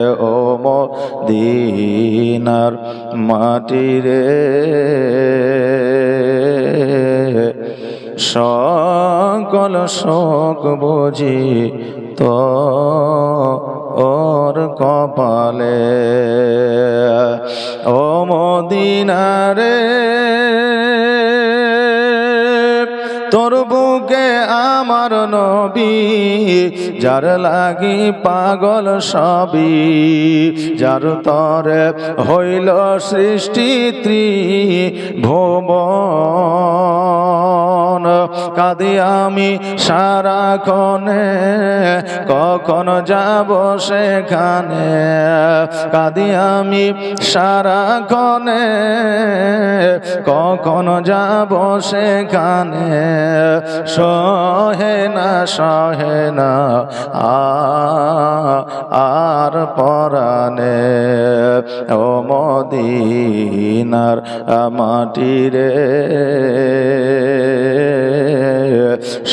ও মদিনার মাটি রে, সকল শোক বুঝি তো ওর কপালে। ও মদিনা রে, তোর বুকে আমার নবী, যার লাগি পাগল সবই, যার তরে হইল সৃষ্টি ত্রিভুবন। কাঁদি আমি সারাক্ষণে, কখন যাব সেখানে, কাঁদি আমি সারাক্ষণে, কখন যাব সেখানে। সহে না আর পরাণে, ও মদিনার মাটি রে,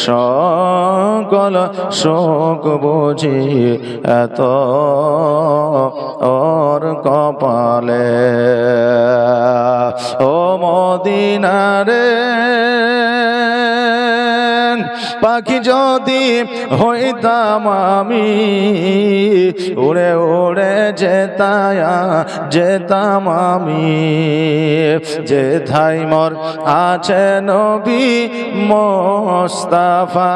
সকল শোক বুঝি এত ওর কপালে। ও মদিনা রে, পাখি যদি হইতাম আমি, উড়ে উড়ে যেতাম আমি, যেথায় মোর আছে নবী মোস্তাফা।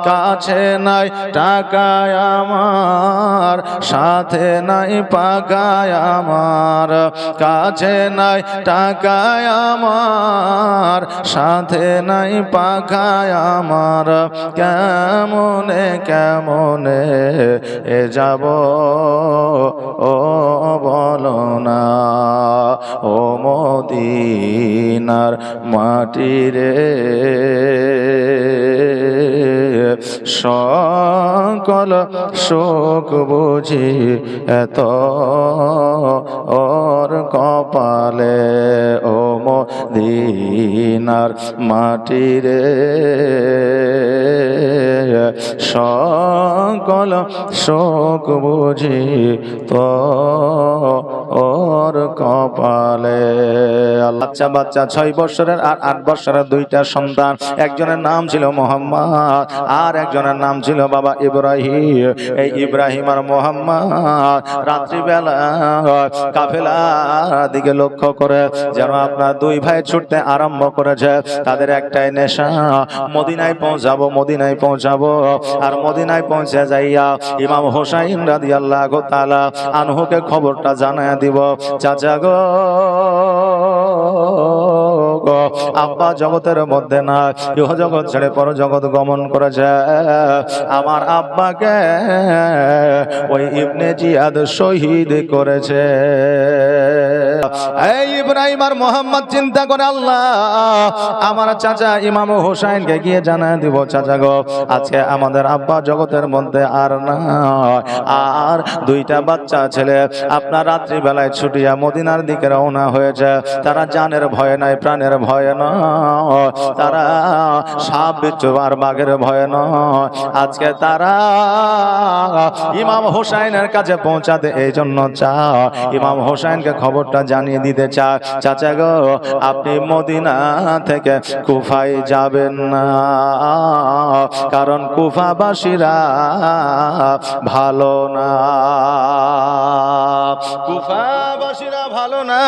কাছে নাই টাকায় আমার, সাথে নাই পাকায় আমার, কাছে নাই টাকায় আমার, সাথে নাই পাকায় আমার। কেমনে কেমনে এ যাব ও বলো না, ও মদিনার মাটি রে, সকল শোক বুঝি এত ওর কপালে। ও মদিনার মাটি রে, সকল শোক বুঝি তো ওর কপালে। বাচ্চা 6 বছরের আর 8 বছরের 2টা সন্তান। একজনের নাম ছিল মোহাম্মদ, আর একজনের নাম ছিল বাবা ইব্রাহিম। এই ইব্রাহিম আর মোহাম্মদ রাত্রিবেলা কাফেলার দিকে লক্ষ্য করে যেন আপনার 2 ভাই ছুটতে আরম্ভ করেছে। তাদের একটাই নেশা, মদিনায় পৌঁছাবো। আর মদিনায় পৌঁছে যাইয়া ইমাম হোসাইন রাদিয়াল্লাহু তাআলা আনহুকে খবরটা জানায় দিব। চাচা গো, আব্বা জগতের মধ্যে না, ইহ জগৎ ছেড়ে পর জগৎ গমন করেছে। আমার আব্বাকে ওই ইবনে জিয়াদ শহীদ করেছে। এই ইব্রাহিম আর মোহাম্মদ চিন্তা করে, আল্লাহ আমার চাচা ইমাম হোসাইনকে গিয়ে জানায় দিব, চাচা গো আজকে আমাদের আব্বা জগতের মধ্যে আর না, আর 2টা বাচ্চা ছেলে আপনার রাত্রিবেলায় ছুটিয়া মদিনার দিকে রওনা হয়েছে। তারা জানের ভয় নাই, প্রাণের ভয় নয়, তারা সাপ বিচ্ছু আর বাঘের ভয় নয়। আজকে তারা ইমাম হোসাইনের কাছে পৌঁছাতে এই জন্য চায়, ইমাম হোসাইনকে খবরটা জানিয়ে দিতে চায়, চাচা গো আপনি মদিনা থেকে কুফায় যাবেন না, কারণ কুফাবাসীরা ভালো না, কুফাবাসীরা ভালো না,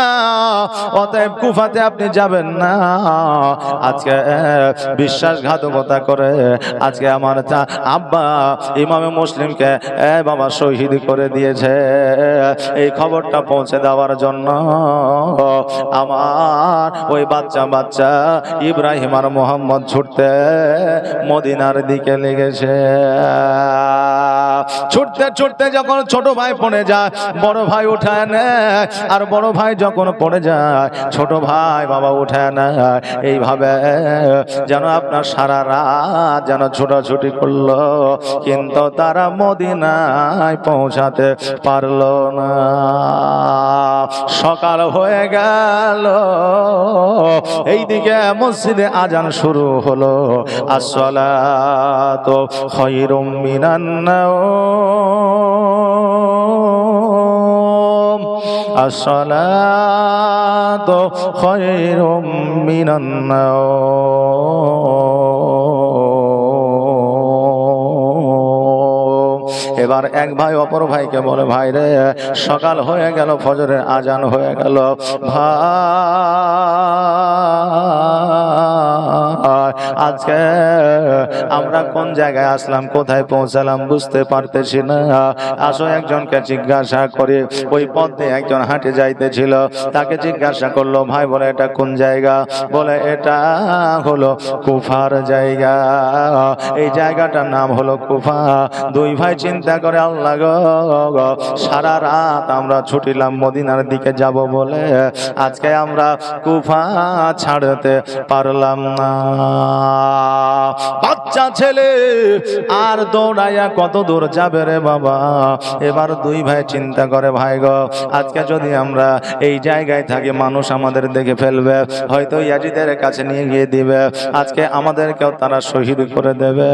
অতএব কুফাতে আপনি যাবেন না। আজকে বিশ্বাসঘাতকতা করে আজকে আমার আব্বা ইমামে মুসলিমকে বাবা শহীদ করে দিয়েছে। এই খবরটা পৌঁছে দেওয়ার জন্য আমার ওই বাচ্চা ইব্রাহিম আর মোহাম্মদ ছুটতে মদিনার দিকে লেগেছে। ছুটতে ছুটতে যখন ছোট ভাই পড়ে যায়, বড় ভাই উঠায় নেয়, আর বড় ভাই যখন পড়ে যায়, ছোট ভাই বাবা উঠায় নেয়। এইভাবে যেন আপনার সারা রাত যেন ছোটাছুটি করলো, কিন্তু তারা মদিনায় পৌঁছাতে পারলো না। সকাল হয়ে গেল, এইদিকে মসজিদে আজান শুরু হলো, আসসালাতু খায়রুম মিনান নাওম। আসসালাতু খায়রুম মিনান নাওম। এবার এক ভাই অপর ভাইকে বলে, ভাই রে সকাল হয়ে গেল, ফজরের আজান হয়ে গেল, ভাই আজকে আমরা কোন জায়গায় আসলাম, কোথায় পৌঁছালাম বুঝতে পারতেছি না, আসো একজনকে জিজ্ঞাসা করে। ওই পথ দিয়ে একজন হাঁটে যাইতেছিল, তাকে জিজ্ঞাসা করলো, ভাই বলে এটা কোন জায়গা? বলে এটা হলো কুফার জায়গা, এই জায়গাটার নাম হলো কুফা। দুই ভাই চিন্তা করে, আল্লাহ গো, সারা রাত আমরা ছুটিলাম মদিনার দিকে যাব বলে, আজকে আমরা কুফা ছাড়তে পারলাম না। বাচ্চা ছেলে আর দৌড়াইয়া কত দূর যাবে রে বাবা। এবার দুই ভাই চিন্তা করে, ভাই গো আজকে যদি আমরা এই জায়গায় থাকি, মানুষ আমাদের দেখে ফেলবে, হয়তো ইয়াজিদের কাছে নিয়ে গিয়ে দিবে, আজকে আমাদেরকেও তারা শহীদ করে দেবে,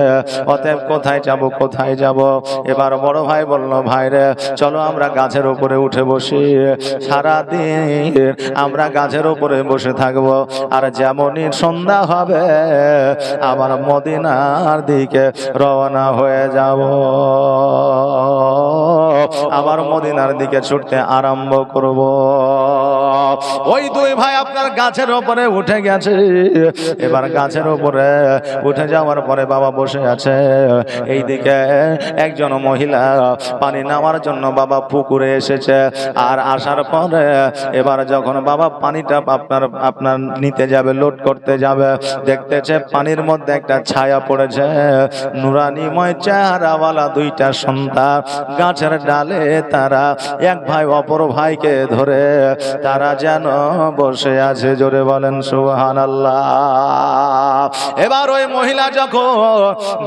অতএব কোথায় যাব, কোথায় যাব? এবার বড় ভাই বলল, ভাই রে চলো আমরা গাছের উপরে উঠে বসি, সারাদিন আমরা গাছের উপরে বসে থাকবো, আর যেমনই সন্ধ্যা হবে আবার মদিনার দিকে রওনা হয়ে যাব, আবার মদিনার দিকে ছুটতে আরম্ভ করব। ওই দুই ভাই আপনার গাছের উপরে উঠে গেছে। এবার গাছের উপরে উঠে যাওয়ার পরে বাবা বসে আছে, এইদিকে একজন মহিলা পানি নেওয়ার জন্য বাবা পুকুরে এসেছে। আর আসার পরে এবার যখন বাবা পানিটা আপনার নিতে যাবে, লোড করতে যাবে, দেখতেছে পানির মধ্যে একটা ছায়া পড়েছে, নুরানিময় চেহারাওয়ালা দুইটা সন্তান গাছের ডালে তারা এক ভাই অপর ভাইকে ধরে তারা যেন বসে আছে। জোরে বলেন সুবহানাল্লাহ। এবার ওই মহিলা যখন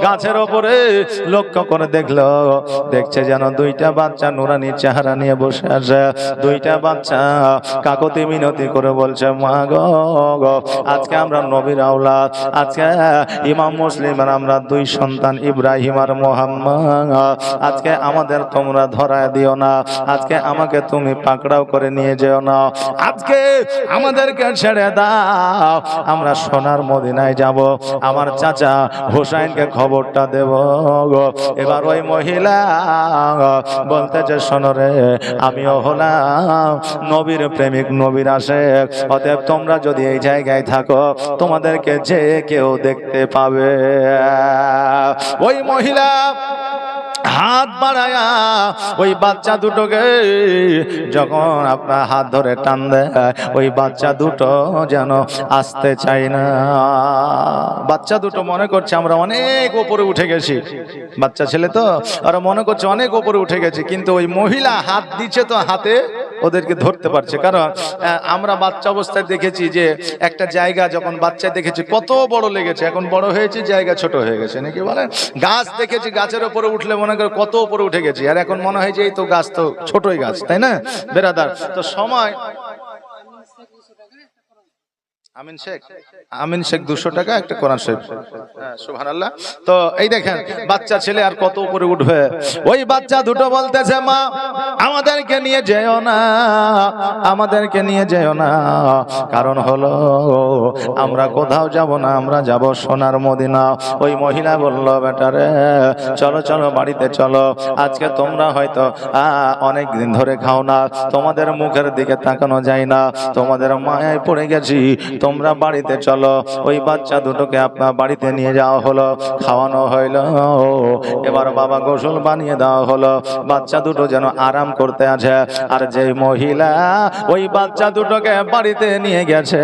গাছের ওপরে লক্ষ্য করে দেখছে যেন দুইটা বাচ্চা নুরানি চেহারা নিয়ে বসে আছে। দুইটা বাচ্চা কাকতি মিনতি করে বলছে, মা গো, আজকে আমরা নবীর আওলাদ, আজকে ইমাম মুসলিমের আমরা দুই সন্তান ইব্রাহিম আর মুহাম্মদ, আজকে আমাদের তোমরা ধরায় দিও না, আজকে আমাকে তুমি পাকড়াও করে নিয়ে যেও না, আজকে আমাদেরকে ছেড়ে দাও, আমরা সোনার মদিনায় যাব, আমার চাচা হুসাইনকে খবরটা দেব। এবার ওই মহিলা বলতেছে, শোনো রে, আমিও হলাম নবীর প্রেমিক, নবীর আশেক, অতএব তোমরা যদি এই জায়গায় থাকো তোমাদেরকে যে কেউ দেখতে পাবে। ওই মহিলা হাত বাড়ায়া ওই বাচ্চা দুটোকে যখন আপনার হাত ধরে টান দেয়, ওই বাচ্চা দুটো যেন আসতে চায় না। বাচ্চা দুটো মনে করছে আমরা অনেক উপরে উঠে গেছি, বাচ্চা ছেলে তো, আর মনে করছে অনেক উপরে উঠে গেছি, কিন্তু ওই মহিলা হাত দিচ্ছে তো হাতে ওদেরকে ধরতে পারছে। কারণ আমরা বাচ্চা অবস্থায় দেখেছি যে একটা জায়গা যখন বাচ্চা দেখেছি কত বড় লেগেছে, এখন বড় হয়েছে জায়গা ছোট হয়ে গেছে, নাকি বলেন? গাছ দেখেছি, গাছের উপরে উঠলে মনে করে কত উপরে উঠে গেছি, আর এখন মনে হয় যে এই তো গাছ তো ছোটই গাছ, তাই না বেরাদার? তো সময় আমিন শেখ 200 টাকা একটা কোরআন শরীফ। সুবহানাল্লাহ। তো এই দেখেন বাচ্চা ছেলে আর কত উপরে উঠবে। ওই বাচ্চা দুটো বলতেছে, মা আমাদেরকে নিয়ে যেও না, আমাদেরকে নিয়ে যেও না, কারণ হলো আমরা কোথাও যাব না, আমরা যাব সোনার মদিনা। ওই মহিলা বলল, বেটারে চলো চলো বাড়িতে চলো, আজকে তোমরা হয়তো অনেক দিন ধরে খাও না, তোমাদের মুখের দিকে তাকানো যায় না, তোমাদের মায়ায় পড়ে গেছি, তোমরা বাড়িতে চলো। ওই বাচ্চা দুটোকে আপনার বাড়িতে নিয়ে যাওয়া হলো, খাওয়ানো হইলো। এবার বাবা গোসল বানিয়ে দেওয়া হলো, বাচ্চা দুটো যেন আরাম করতে আছে। আর যে মহিলা ওই বাচ্চা দুটোকে বাড়িতে নিয়ে গেছে,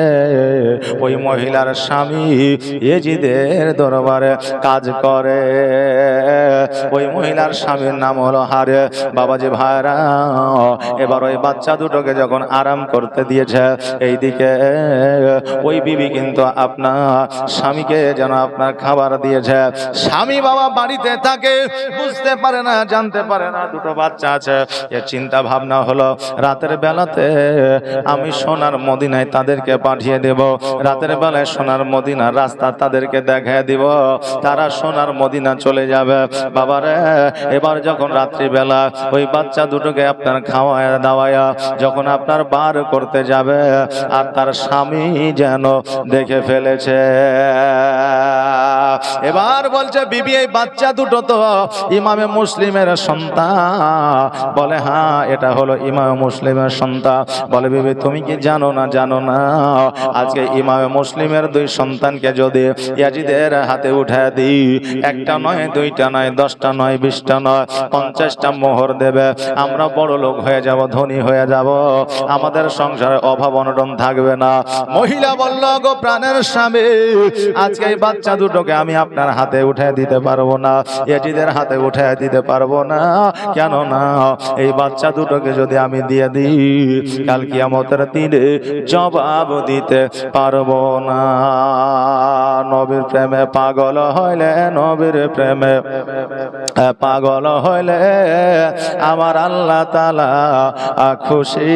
ওই মহিলার স্বামী ইয়েজিদের দরবারে কাজ করে। ওই মহিলার স্বামীর নাম হলো হারে। বাবাজি ভাইরা, এবার ওই বাচ্চা দুটোকে যখন আরাম করতে দিয়েছে, এইদিকে ওই বিবি কিন্তু আপনার স্বামীকে যেন আপনার খাবার দিয়েছে। স্বামী বাবা বাড়িতে থাকে, বুঝতে পারে না, জানতে পারে না দুটো বাচ্চা আছে। এ চিন্তা ভাবনা হলো রাতের বেলাতে আমি সোনার মদিনায় তাদেরকে পাঠিয়ে দেব। রাতের বেলায় সোনার মদিনার রাস্তা তাদেরকে দেখায় দিব, তারা সোনার মদিনা চলে যাবে। বাবারে এবার যখন রাত্রিবেলা ওই বাচ্চা দুটোকে আপনার খাওয়ায় দাওয়ায়া যখন আপনার বার করতে যাবে, আর তার স্বামী যেন দেখে ফেলেছে। এবার বলছে বিবি এই বাচ্চা দুটো তো ইমামে মুসলিমের সন্তান। বলে হ্যাঁ, এটা হলো ইমামে মুসলিমের সন্তান। বলে বিবি তুমি কি জানো না? জানো না, আজকে ইমামে মুসলিমের দুই সন্তানকে যদি ইয়াজিদের হাতে উঠায় দিই, একটা নয়, দুইটা নয়, 10টা নয়, 20টা নয়, 50টা মোহর দেবে, আমরা বড় লোক হয়ে যাব, ধনী হয়ে যাব, আমাদের সংসারে অভাব অনটন থাকবে না। মহিলা বলল গো প্রাণের স্বামী, আজকে এই বাচ্চা দুটোকে আমি আপনার হাতে উঠায় দিতে পারবো না, ইয়াজিদের হাতে উঠায় দিতে পারবো না। কেন না? এই বাচ্চা দুটোকে যদি আমি দিয়ে দিই, কাল কিয়ামতের দিনে জবাব দিতে পারবো না। নবীর প্রেমে পাগল হইলে, নবীর প্রেমে পাগল হইলে আমার আল্লাহ তাআলা খুশি।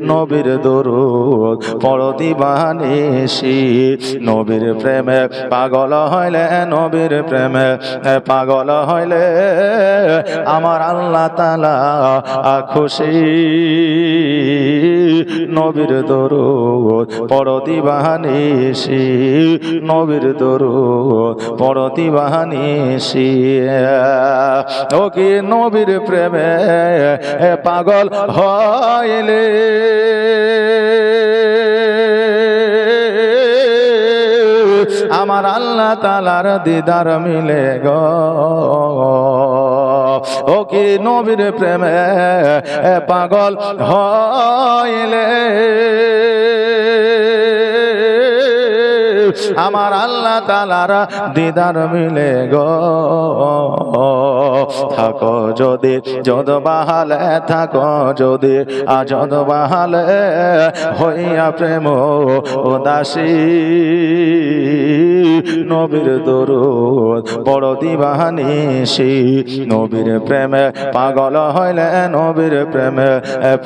নবীর দরুদ পড়ো দিবানিশি। নবীর প্রেমে পাগল হইলে, নবীর প্রেমে পাগল হইলে আমার আল্লাহ তাআলা খুশি। নবীর দরুদ পড়ো দিবানিশি। নবীর দরুদ পড়ো দিবানিশি। ও কি নবীর প্রেমে পাগল হইলে আমার আল্লাহ তাআলার দিদার মিলে গো। ও কি নবীর প্রেমে পাগল হইলে আমার আল্লাহ তাআলার দিদার মিলে গো। থাকো যদি যদ বাহালে, থাকো যদি আজদ বাহালে, হইয়া প্রেম উদাসী। নবীর দরুদ বড় দিবানিশি। নবীর প্রেমে পাগল হইলে, নবীর প্রেমে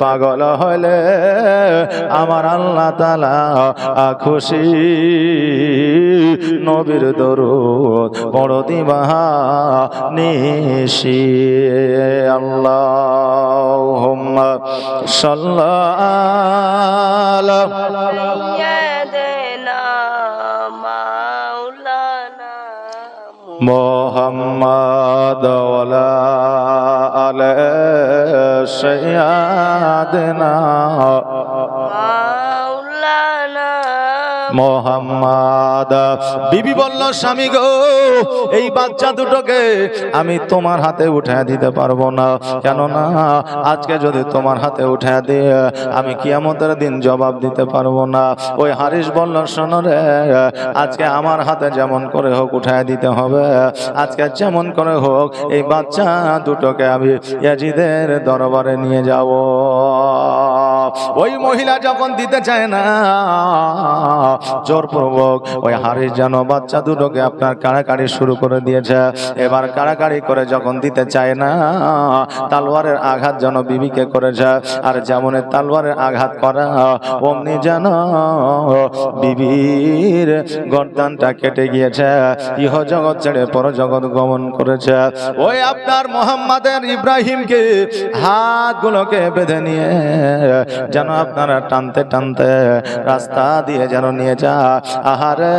পাগল হইলে আমার আল্লাহ তাআলা খুশি। নবীর দরুদ বড় দিবানিশি। আল্লাহুম্মা সাল্লি আলা মুহাম্মাদ ওয়ালা আলি সাইয়্যিদিনা মোহাম্মদ। বিবি বলল স্বামী গো, এই বাচ্চা দুটোকে আমি তোমার হাতে উঠায় দিতে পারবো না। কেন না? আজকে যদি তোমার হাতে উঠায় দিয়ে আমি কিয়ামতের দিন জবাব দিতে পারবো না। ওই হারিস বলল শোনো রে, আজকে আমার হাতে যেমন করে হোক উঠায় দিতে হবে। আজকে যেমন করে হোক এই বাচ্চা দুটোকে আমি ইয়াজিদের দরবারে নিয়ে যাব। ওই মহিলা যখন দিতে চায় না, জোরপূর্বক ওই হারিস যেন বাচ্চা দুটোকে আপনার কাড়াকাড়ি শুরু করে দিয়েছে। এবার কাড়াকাড়ি করে যখন দিতে চায় না, তালওয়ারের আঘাত যেন বিবিকে করেছে। আর যেমন তালওয়ারের আঘাত করা, অমনি যেন বিবির গর্দানটা কেটে গিয়েছে। ইহ জগৎ ছেড়ে পর জগৎ গমন করেছে। ওই আপনার মোহাম্মদের ইব্রাহিমকে হাতগুলোকে বেঁধে নিয়ে যেন আপনারা টানতে টানতে রাস্তা দিয়ে যেন নিয়ে যা। আহারে,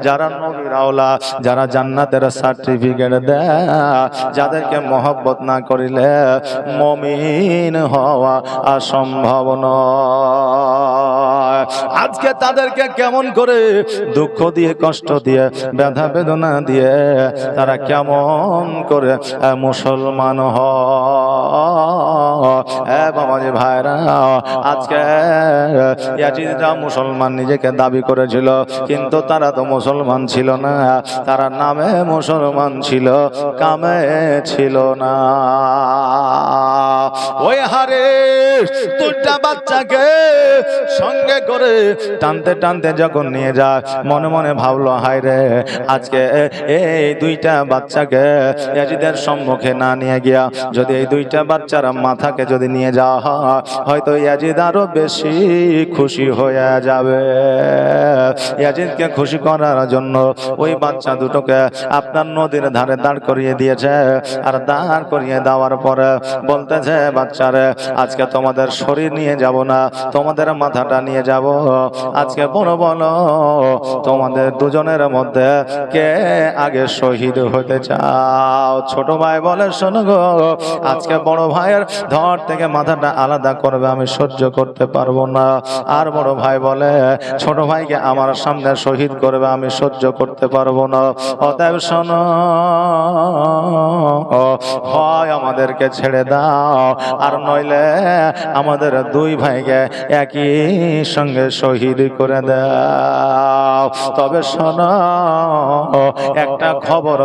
যারা নবীর আওলা, যারা জান্নাতের সার্টিফিকেট দেয়, যাদেরকে মহব্বত না করিলে মুমিন হওয়া অসম্ভব নয়। আজকে তাদেরকে কেমন করে দুঃখ দিয়ে, কষ্ট দিয়ে, ব্যথা বেদনা দিয়ে তারা কেমন করে মুসলমান হয় বাবাজি ভাইরা। আজকে ইয়াজিদরা মুসলমান নিজেকে দাবি করেছিল, কিন্তু তারা তো মুসলমান ছিল না, তারা নামে মুসলমান ছিল, কামে ছিল না। ওই হারে দুইটা বাচ্চাকে সঙ্গে করে টানতে টানতে যখন নিয়ে যায়, মনে মনে ভাবলো হায় রে, আজকে এই দুইটা বাচ্চাকে ইয়াজিদের সম্মুখে না নিয়ে গিয়া যদি এই দুইটা বাচ্চার মাথাকে যদি নিয়ে যাওয়া হয়, হয়তো ইয়াজিদ আরো বেশি খুশি হয়ে যাবে। ইয়াজিদকে খুশি করার জন্য ওই বাচ্চা দুটোকে আপনার নদীর ধারে দাঁড় করিয়ে দিয়েছে। আর দাঁড় করিয়ে দেওয়ার পরে বলতেছে, বাচ্চারে আজকে তোমাদের শরীর নিয়ে যাব না, তোমাদের মাথাটা নিয়ে যাব। আজকে বলো বলো, তোমাদের দুজনের মধ্যে কে আগে শহীদ হতে চাও? ছোট ভাই বলে, শোনো গো, আজকে বড় ভাইয়ের ধর থেকে মাথাটা আলাদা করবে আমি সহ্য করতে পারবো না। আর বড় ভাই বলে, ছোট ভাইকে আমার সামনে শহীদ করবে আমি সহ্য করতে পারবো না। অতএব শোনো, হয় আমাদেরকে ছেড়ে দাও, আর নইলে আমাদের দুই ভাইকে একই সঙ্গে শহীদ করে দাও। তবে শোনো, একটা খবর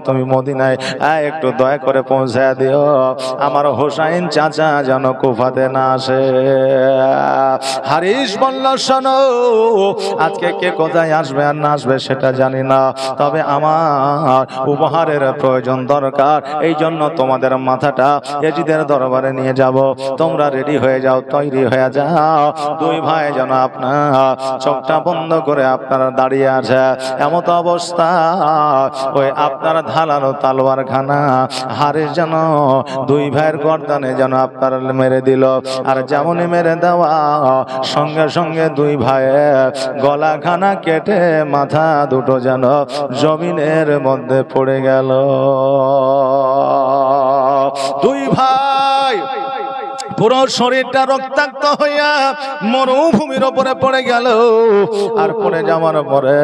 তুমি মদিনায় একটু দয়া করে পৌঁছে দিও, আমার হোসাইন চাচা যেন কুফাতে না আসে। হারিস বলল, শোনো, আজকে কে কোথায় আসবে আর না আসবে সেটা জানি না, তবে আমার উপহারের প্রয়োজন দরকার, এই জন্য তোমাদের মাথাটা ইয়াজিদের দরবারে নিয়ে যাব। তোমরা রেডি হয়ে যাও, তৈরি হয়ে যাও। দুই ভাই যেন আপনার চোখটা বন্ধ করে আপনারা দাঁড়িয়ে আছে, এমত অবস্থা ওই আপনার ধারালো তালোয়ার খানা হারিস যেন দুই ভাইয়ের গর্দানে যেন আপনার মেরে দিল। আর যেমনই মেরে দেওয়া সঙ্গে সঙ্গে দুই ভাইয়ের গলা খানা কেটে মাথা দুটো যেন জমিনের মধ্যে পড়ে গেল। দুই ভাই পুরো শরীরটা রক্তাক্ত হইয়া মরুভূমির উপরে পড়ে গেল। আর পড়ে যাওয়ার পরে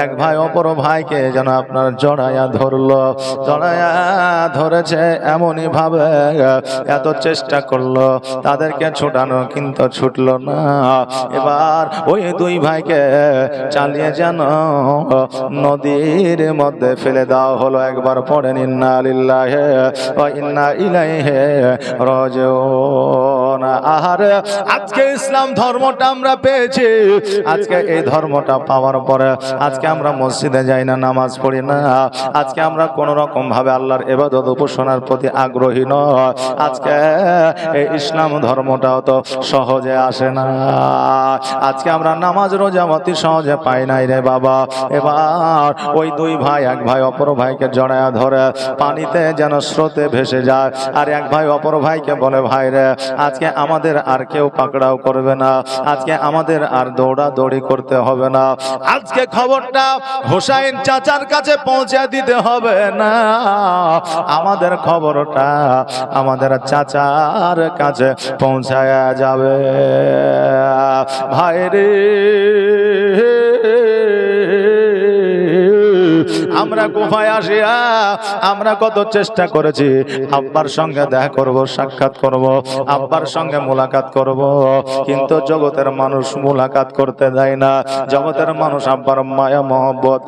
এক ভাই অপর ভাইকে যেন আপনার জড়াইয়া ধরলো। জড়াইয়া ধরেছে এমনই ভাবে, এত চেষ্টা করলো তাদেরকে ছুটানো, কিন্তু ছুটলো না। এবার ওই দুই ভাইকে চালিয়ে যেন নদীর মধ্যে ফেলে দেওয়া হলো। একবার পড়েন, ইন্না লিল্লাহি ওয়া ইন্না ইলাইহি রাজিউন। আহারে, আজকে ইসলাম ধর্মটা আমরা পেয়েছি। আজকে এই ধর্মটা পাওয়ার পরে আজকে আমরা মসজিদে যাই না, নামাজ পড়ি না। আজকে আমরা কোন রকম ভাবে আল্লাহর ইবাদত উপাসনার প্রতি আগ্রহী নয়। আজকে এই ইসলাম ধর্মটাও তো সহজে আসে না। আজকে আমরা নামাজ রোজা অতি সহজে পাই নাই রে বাবা। এবার ওই দুই ভাই, এক ভাই অপর ভাইকে জড়ায়া ধরে পানিতে যেন স্রোতে ভেসে যায়। আর এক ভাই অপর ভাইকে বলে, ভাই রে, আজকে আমাদের আর কেউ পাকড়াও করবে না, আজকে আমাদের আর দৌড়াদৌড়ি করতে হবে না। আজকে খবরটা হোসাইন চাচার কাছে পৌঁছে দিতে হবে না, আমাদের খবরটা আমাদের চাচার কাছে পৌঁছায়া যাবে। ভাই রে, আমরা কুফায় আসিয়া আমরা কত চেষ্টা করেছি, আব্বার সঙ্গে দেখা করব, সাক্ষাৎ করব, আব্বার সঙ্গে মোলাকাত করব, কিন্তু জগতের মানুষ মোলাকাত করতে দেয় না। জগতের মানুষ আব্বার মায়া মহব্বত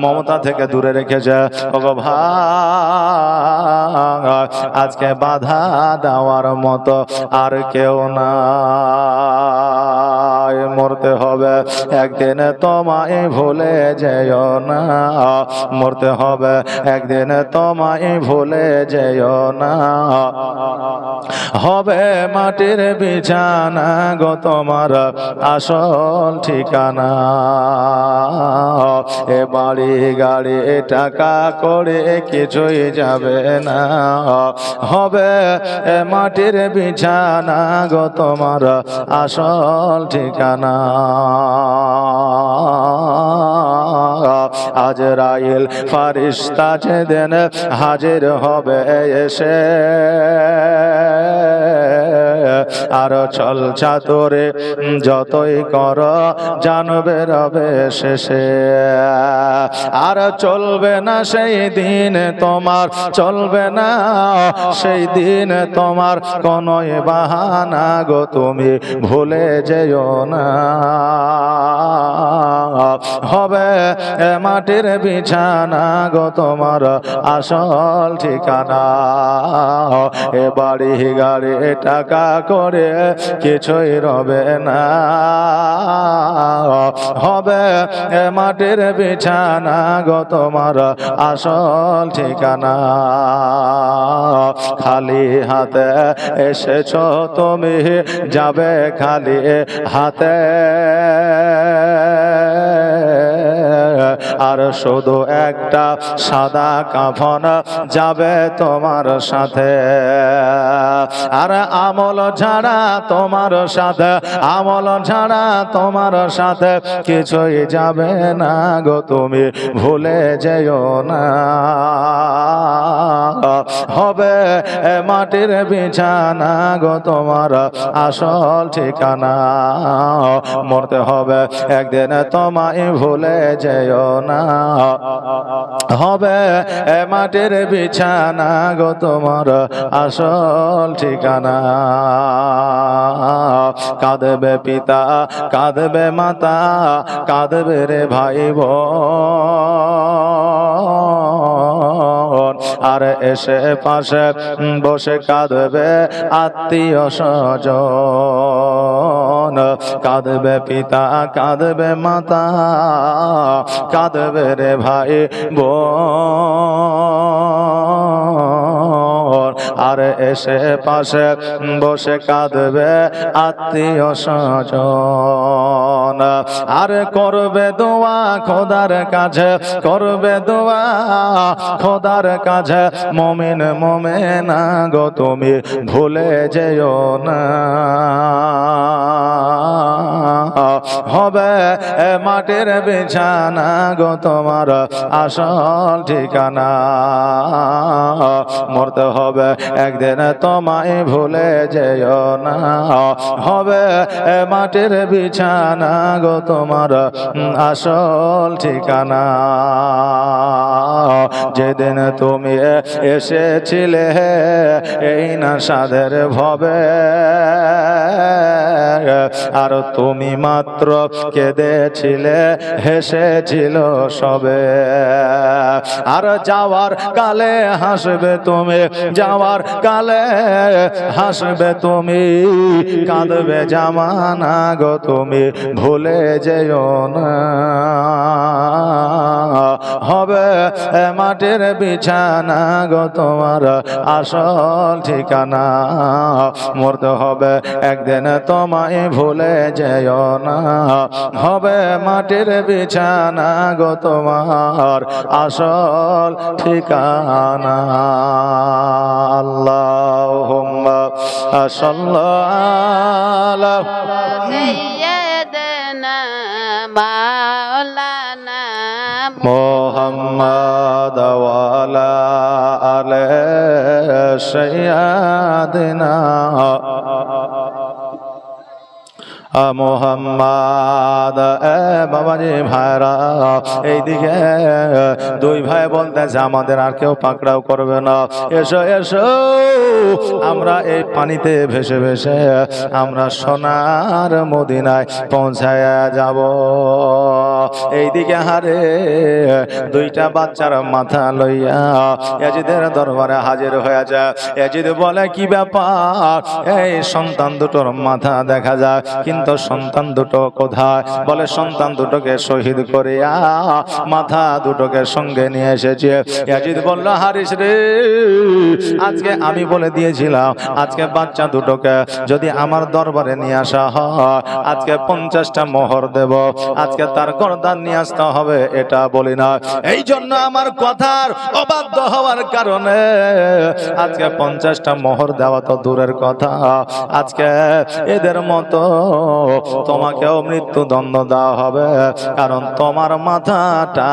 মমতা থেকে দূরে রেখেছে। ওগো ভাই, আজকে বাধা দেওয়ার মতো আর কেউ না। মরতে হবে একদিন, তোমায় ভুলে যেও না। মরতে হবে একদিন, তোমায় ভুলে যেও না। হবে মাটির বিছানা গো তোমার আসল ঠিকানা। এ বাড়ি গাড়ি টাকা করে কিছুই যাবে না। হবে মাটির বিছানা গো তোমার আসল ঠিকানা। আজরাইল ফারিস্তা যেদিন হাজির হবে এসে, আর চল চাতুরে যতই কর জানবে রবে শেষে। আর চলবে না সেই দিন তোমার, চলবে না সেই দিন তোমার কোনো বাহানা গো, তুমি ভুলে যেও না। হবে মাটির বিছানা গো তোমার আসল ঠিকানা। এ বাড়ি গাড়ি টাকা করে কিছুই রবে না। হবে মাটির বিছানা গো তোমার আসল ঠিকানা। খালি হাতে এসেছো তুমি, যাবে খালি হাতে। আর শুধু একটা সাদা কাফন যাবে তোমার সাথে। আর আমল ছাড়া তোমার সাথে, আমল ছাড়া তোমার সাথে কিছুই যাবে না গো, তুমি ভুলে যেও না। হবে মাটির বিছানা গো তোমার আসল ঠিকানা। মরতে হবে একদিন তোমায় ভুলে যেও না। হবে মাটির বিছানা গো তোমার আসল ঠিকানা। কাঁদবে পিতা, কাঁদবে মাতা, কাঁদবে রে ভাই বোন। আর এসে পাশে বসে কাঁদবে আত্মীয় স্বজন। কাঁদবে পিতা, কাঁদবে মাতা, কাঁদবে রে ভাই বোন। আর এসে পাশে বসে কাঁদবে আত্মীয় স্বজন। আর করবে দোয়া খোদার কাছে, করবে দোয়া খোদার কাছে। মুমিন মুমিনা গো তুমি ভুলে যেও না। হবে মাটির বিছানা গো তোমার আসল ঠিকানা। মরতে হবে একদিন তোমায় ভুলে যেও না। হবে মাটির বিছানা গো তোমার আসল ঠিকানা। যেদিন তুমি এসেছিলে এই না সাধের ভবে, আর তুমি মাত্র কেঁদেছিলে হেসেছিল সবে। আর যাওয়ার কালে হাসবে তুমি, যাওয়ার কালে হাসবে তুমি। কাঁদবে জামানা গো তুমি ভুলে যেও না। হবে মাটির বিছানা গো তোমার আসল ঠিকানা। মরতে হবে একদিন তোমায় ভুলে যেও না। হবে মাটির বিছানা গো তোমার আসল ঠিকানা। আল্লাহুম্মা সাল্লাল্লাহু সাইয়্যিদানা মাওলানা মুহাম্মদ ওয়া আলা আলি সাইয়্যিদিনা মোহাম্মদ। বাবাজি ভাইরা এইদিকে দুই ভাই বলতেছে আমাদের আর কেউ পাকড়াও করবে না। এসো এসো, আমরা এই পানিতে ভেসে ভেসে আমরা সোনার মদিনায় পৌঁছায় যাব। এইদিকে হারে দুইটা বাচ্চার মাথা লইয়া ইয়াজিদের দরবারে হাজির হয়ে যায়। ইয়াজিদ বলে কি ব্যাপার, এই সন্তান দুটোর মাথা দেখা যায় কিন্তু সন্তান দুটো কোথায়? বলে সন্তান দুটোকে শহীদ করিয়া মাথা দুটোকে সঙ্গে নিয়ে এসেছে। ইয়াজিদ বলল হারিস রে, আজকে আমি বলে দিয়েছিলাম আজকে বাচ্চা দুটোকে যদি আমার দরবারে নিয়ে আসা হয় আজকে 50টা মোহর দেব, আজকে তার গর্দান নিয়ে আসতে হবে এটা বলি না। এই জন্য আমার কথার অবাধ্য হওয়ার কারণে আজকে 50টা মোহর দেওয়া তো দূরের কথা, আজকে এদের মতো তোমাকেও মৃত্যুদণ্ড দেওয়া হবে, কারণ তোমার মাথাটা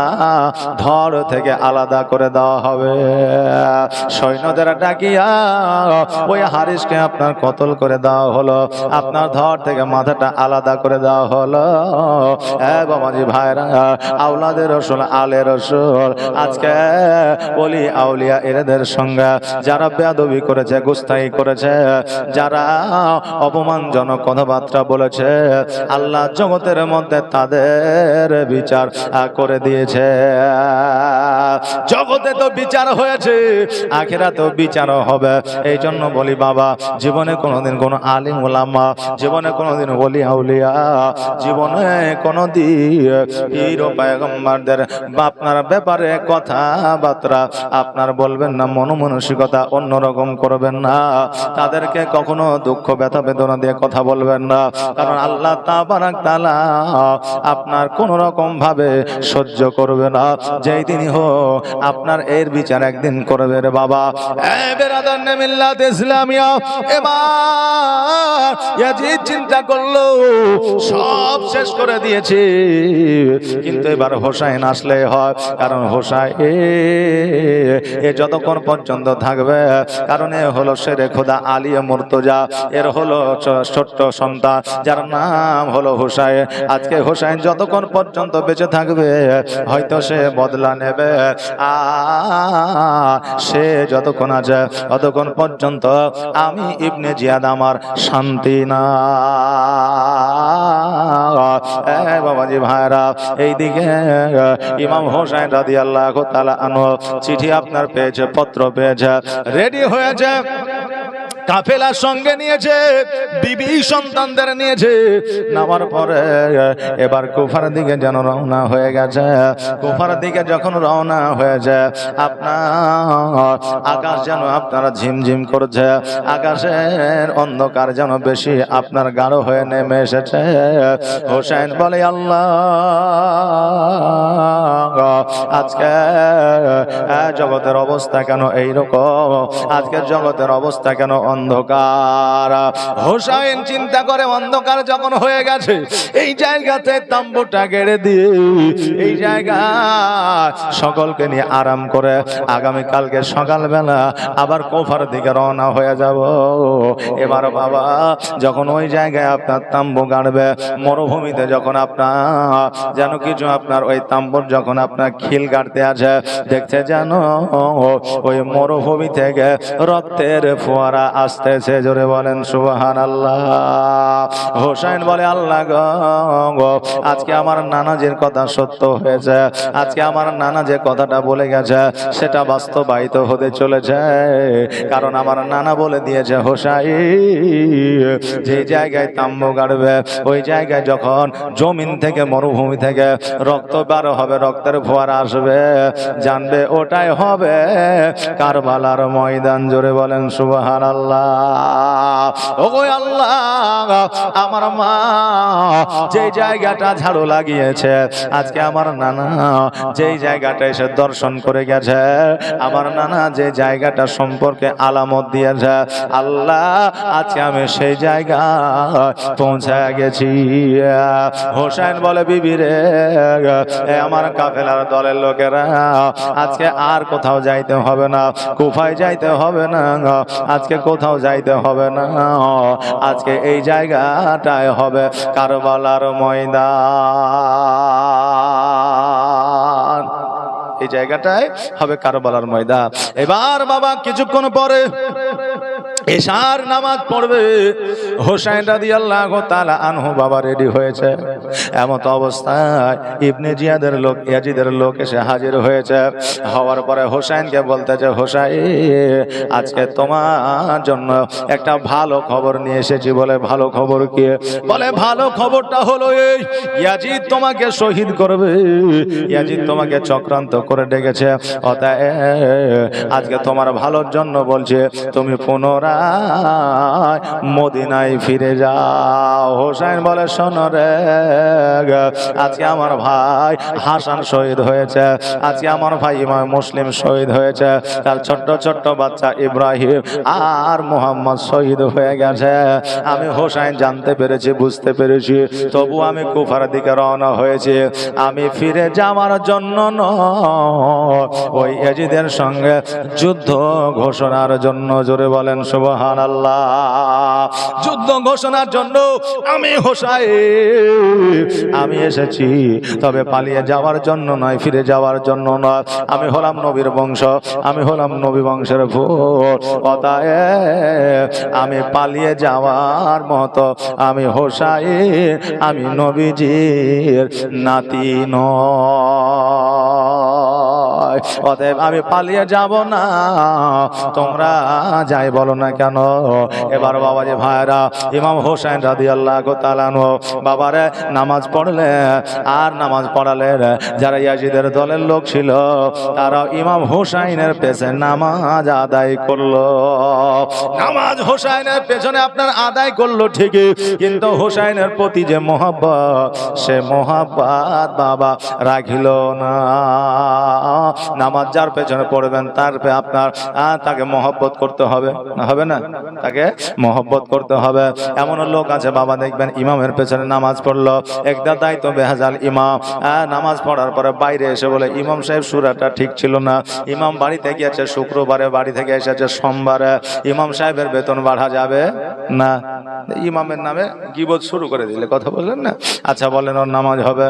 ধর থেকে আলাদা করে দেওয়া হবে। সৈন্যদের ডাকিয়া ওই হারিসকে আপনার কতল করে দেওয়া হলো, আপনার ধর থেকে মাথাটা আলাদা করে দেওয়া হলো। বাবাজি ভাইরা, আওলাদের রসুল, আলে রসুল, আজকে ওলি আউলিয়া এদের সঙ্গে যারা বেয়াদবি করেছে, গুস্তাখি করেছে, যারা অপমানজনক কথাবার্তা বলেছে, আল্লাহ জগতের মধ্যে তাদের বিচার করে দিয়েছে। জগতে তো বিচার হয়েছে, আখিরাতেও বিচার হবে। এই জন্য বলি বাবা, জীবনে কোনোদিন কোন আলিম ওলামা, জীবনে কোনোদিন ওলি আউলিয়া, জীবনে কোনোদিন পীর ও পয়গম্বরদের আপনার ব্যাপারে কথাবার্তা আপনার বলবেন না, মনমানসিকতা অন্যরকম করবেন না, তাদেরকে কখনো দুঃখ ব্যথা বেদনা দিয়ে কথা বলবেন না, কারণ আল্লাহ তাবারাক তাআলা আপনার কোন রকম ভাবে সহ্য করবে না। যেই দিনই হোক আপনার এর বিচার একদিন করবে রে বাবা। বেরাদার নে মিল্লাত ইসলামিয়া, এবার ইয়াজিদ চিন্তা করলো সব শেষ করে দিয়েছে, কিন্তু এবার হোসাইন আসলে হয়, কারণ হোসাইন এ যতক্ষণ পর্যন্ত থাকবে, কারণ এ হলো শেরে খোদা আলী মুর্তজা, এর হলো ছোট্ট সন্তান যার নাম হলো হোসাইন। আজকে হোসাইন যতক্ষণ পর্যন্ত বেঁচে থাকবে, হয়তো সে বদলা নেবে, আর সে যতক্ষণ আছে ততক্ষণ পর্যন্ত আমি ইবনে জিয়াদ আমার শান্তি না। বাবাজি ভাইরা, এইদিকে ইমাম হোসাইন রাদিয়াল্লাহু তাআলা আনহু চিঠি আপনার পেয়েছে, পত্র পেয়েছে, রেডি হয়েছে, কাফেলার সঙ্গে নিয়েছে, বিবি সন্তানদের নিয়েছে, নামার পরে এবার কুফার দিকে যেন রওনা হয়ে গেছে। কুফার দিকে যখন রওনা হয়েছে, আপনার আকাশ যেন আপনারা ঝিমঝিম করছে, আকাশের অন্ধকার যেন বেশি আপনার গাঢ় হয়ে নেমে এসেছে। হোসেন বলে, আল্লাহ, আজকে জগতের অবস্থা কেন এইরকম, আজকের জগতের অবস্থা কেন অন্ধকার। হোসাইন চিন্তা করে, অন্ধকার যখন হয়ে গেছে, এই জায়গাতে তাম্বুটা গেড়ে দিয়ে এই জায়গা সকলকে নিয়ে আরাম করে আগামীকালকে সকালবেলা আবার কুফার দিকে রওনা হয়ে যাব। এবার বাবা, যখন ওই জায়গায় আপনার তাম্বু গাড়বে, মরুভূমিতে যখন আপনার যেন কিছু আপনার ওই তাম্বুর যখন আপনার খিল গাড়তে আছে, দেখতে যেন ওই মরুভূমি থেকে রক্তের ফোয়ারা আসতেছে। জোরে বলেন সুবহানাল্লাহ। হোসেন বলে, আল্লাহ গো, আজকে আমার নানাজির কথা সত্য হয়েছে, আজকে আমার নানা যে কথাটা বলে গেছে সেটা বাস্তবায়িত হতে চলেছে, কারণ আমার নানা বলে দিয়েছে, হোসাইন যে জায়গায় তাম্বু গাড়বে, ওই জায়গায় যখন জমিন থেকে মরুভূমি থেকে রক্ত বার হবে, রক্তের ফোয়ারা আসবে, জানবে ওটাই হবে কারবালার ময়দান। জোরে বলেন সুবহানাল্লাহ। ওগো আল্লাহ, আমার মা যে জায়গাটা ঝাড়ু লাগিয়েছে, আজকে আমার নানা যেই জায়গাটা এসে দর্শন করে গেছে, আমার নানা যে জায়গাটা সম্পর্কে আলামত দিয়েছে, আল্লাহ আজকে আমি সেই জায়গা পৌঁছে গেছি। হোসেন বলে, বিবি রে, আমার কাফেলার দলের লোকেরা, আজকে আর কোথাও যাইতে হবে না, কুফায় যাইতে হবে না, আজকে কোথাও যাইতে হবে না, আজকে এই জায়গাটায় হবে কারবালার ময়দান, এই জায়গাটায় হবে কারবালার ময়দান। এবার বাবা কিছুক্ষণ পরে এশার নামাজ পড়বে। হোসেন রাদিয়াল্লাহু তাআলা আনহু বাবা রেডি হয়েছে, এমত অবস্থায় ইবনে জিয়াদের লোক, ইয়াজিদের লোক এসে হাজির হয়েছে। হওয়ার পরে হোসেনকে বলতেছে, হোসেন, আজকে তোমার জন্য একটা ভালো খবর নিয়ে এসেছি। বলে, ভালো খবর কি? বলে, ভালো খবরটা হলো এই, ইয়াজিদ তোমাকে শহীদ করবে, ইয়াজিদ তোমাকে চক্রান্ত করে ডেকেছে, অতএব আজকে তোমার ভালোর জন্য বলছে, তুমি পুনরায় সবাই মদিনায় ফিরে যাও। হোসাইন বলে শোনো রে, আজকে আমার ভাই হাসান শহীদ হয়েছে, আজকে আমার ভাই ইমাম মুসলিম শহীদ হয়েছে, তার ছোট্ট ছোট্ট বাচ্চা ইব্রাহিম আর মোহাম্মদ শহীদ হয়ে গেছে। আমি হোসাইন জানতে পেরেছি, বুঝতে পেরেছি, তবু আমি কুফার দিকে রওনা হয়েছি। আমি ফিরে যাওয়ার জন্য নয়, ওই ইয়াজিদের সঙ্গে যুদ্ধ ঘোষণার জন্য। জোরে বলেন সুবহানাল্লাহ। যুদ্ধ ঘোষণার জন্য আমি হোসাইন আমি এসেছি, তবে পালিয়ে যাওয়ার জন্য নয়, ফিরে যাওয়ার জন্য নয়। আমি হলাম নবীর বংশ, আমি হলাম নবী বংশের ভূত, অতএব আমি পালিয়ে যাওয়ার মতো আমি হোসাইন, আমি নবীজির নাতি নয়, অতএব আমি পালিয়ে যাব না, তোমরা যাই বলো না কেন। এবার বাবাজি ভাইরা, ইমাম হোসেন রাদিয়াল্লাহু তাআলা আনহু বাবারে নামাজ পড়লে আর নামাজ পড়ালেন। যারা ইয়াজিদের দলের লোক ছিল তারা ইমাম হোসাইনের পেছনে নামাজ আদায় করলো। নামাজ হোসাইনের পেছনে আপনার আদায় করলো ঠিকই, কিন্তু হোসাইনের প্রতি যে মহব্বত, সে মহব্বত বাবা রাখিল না। নামাজ যার পেছনে পড়বেন তার আপনার তাকে মহব্বত করতে হবে, হবে না? তাকে মহব্বত করতে হবে। এমন লোক আছে বাবা, দেখবেন ইমামের পেছনে নামাজ পড়লো, একটা দায়িত্ব বেহাজাল ইমাম, নামাজ পড়ার পরে বাইরে এসে বলে ইমাম সাহেব সূরাটা ঠিক ছিল না। ইমাম বাড়িতে গিয়েছে শুক্রবারে, বাড়ি থেকে এসেছে সোমবারে, ইমাম সাহেবের বেতন বাড়া যাবে না। ইমামের নামে গীবত শুরু করে দিলে, কথা বললেন না? আচ্ছা বলেন, ওর নামাজ হবে?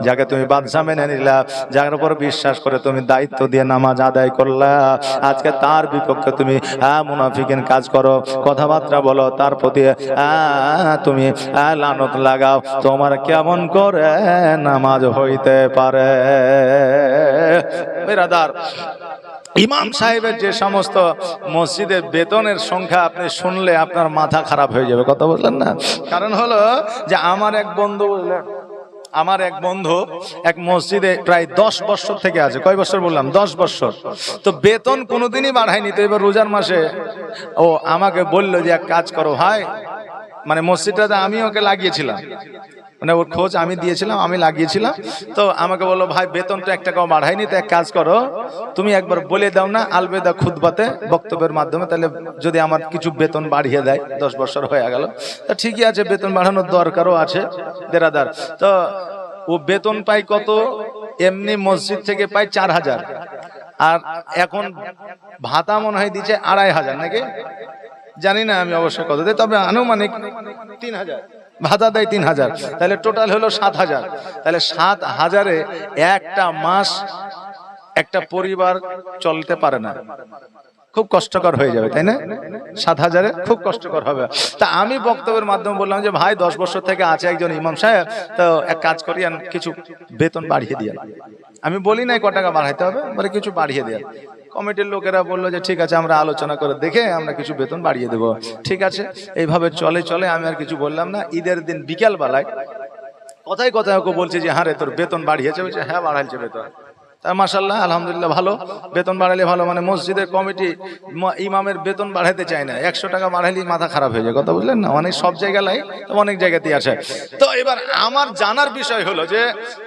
যাকে তুমি বাদশা মেনে নিলা, যার উপর বিশ্বাস করে তুমি দায়িত্ব দিয়ে নামাজ আদায় করলা, আজকে তার বিপক্ষে তুমি মুনাফিকিন কাজ করো, কথাবার্তা বলো, তার প্রতি তুমি লানত লাগাও, তোমার কেমন করে নামাজ হইতে পারে? বিরাদার, ইমাম সাহেবের যে সমস্ত মসজিদের বেতনের সংখ্যা আপনি শুনলে আপনার মাথা খারাপ হয়ে যাবে, কথা বললেন না? কারণ হলো যে আমার এক বন্ধু এক মসজিদে প্রায় 10 বছর থেকে আছে। কয় বছর বললাম? 10 বছর। তো বেতন কোনোদিনই বাড়ায়নি। তো এবার রোজার মাসে ও আমাকে বললো যে এক কাজ করো ভাই, মানে মসজিদটাতে আমি ওকে লাগিয়েছিলাম, মানে ওর খোঁজ আমি দিয়েছিলাম, আমি লাগিয়েছিলাম। তো আমাকে বললো ভাই বেতন তো 1 টাকাও বাড়ায়নি, তো এক কাজ করো, তুমি একবার বলে দাও না আলবেদা খুতবাতে, বক্তব্যের মাধ্যমে, তাহলে যদি আমার কিছু বেতন বাড়িয়ে দেয়। 10 বছর হয়ে গেল, তা ঠিকই আছে, বেতন বাড়ানোর দরকারও আছে বেরাদার। তো ও বেতন পাই কত? এমনি মসজিদ থেকে পাই 4000, আর এখন ভাতা মনে হয় দিচ্ছে 2500 নাকি, জানি না আমি অবশ্য কত দেয়, তবে আনুমানিক 3000 ভাতা দেয়, 3000, তাহলে টোটাল হলো 7000। তাহলে 7000-এ একটা মাস একটা পরিবার চলতে পারে না, খুব কষ্টকর হয়ে যাবে, তাই না? 7000-এ খুব কষ্টকর হবে। তা আমি বক্তব্যের মাধ্যমে বললাম যে ভাই 10 বছর থেকে আছে একজন ইমাম সাহেব, তো এক কাজ করি, কিছু বেতন বাড়িয়ে দিয়ে। আমি বলি নাই ক টাকা বাড়াইতে হবে, বলে কিছু বাড়িয়ে দেয়। কমিটির লোকেরা বললো যে ঠিক আছে, আমরা আলোচনা করে দেখে আমরা কিছু বেতন বাড়িয়ে দেবো। ঠিক আছে, এইভাবে চলে আমি আর কিছু বললাম না। ঈদের দিন বিকেল বেলায় কথায় কথায় ওকে বলছে যে হ্যাঁ রে, তোর বেতন বাড়িয়েছে? বলছে হ্যাঁ বাড়াইছে বেতন। মাশাআল্লাহ, আলহামদুলিল্লাহ, ভালো, বেতন বাড়ালে ভালো। মানে মসজিদের কমিটি ইমামের বেতন বাড়াইতে চায় না, 100 টাকা বাড়াইলেই মাথা খারাপ হয়ে যায়, কথা বুঝলেন না? অনেক সব জায়গায়, অনেক জায়গাতেই আছে। তো এবার আমার জানার বিষয় হলো যে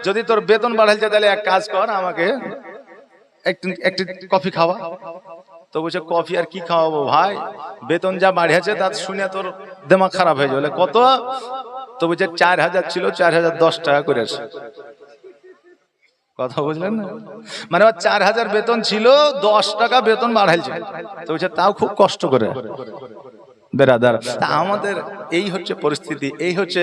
যদি তোর বেতন বাড়াইছে তাহলে এক কাজ কর, আমাকে একটু কফি খাওয়া। তো বলছে কফি আর কি খাওয়াবো ভাই, বেতন যা বাড়িয়েছে তা শুনে তোর দিমাগ খারাপ হয়ে যাবে। কত? তো বলছে 4000 ছিল, 4010 টাকা করে আছে, কথা বুঝলেন না? মানে 4000 বেতন ছিল, 10 টাকা বেতন বাড়াইছে। তো বলছে তাও খুব কষ্ট করে। বেরাদার, আমাদের এই হচ্ছে পরিস্থিতি, এই হচ্ছে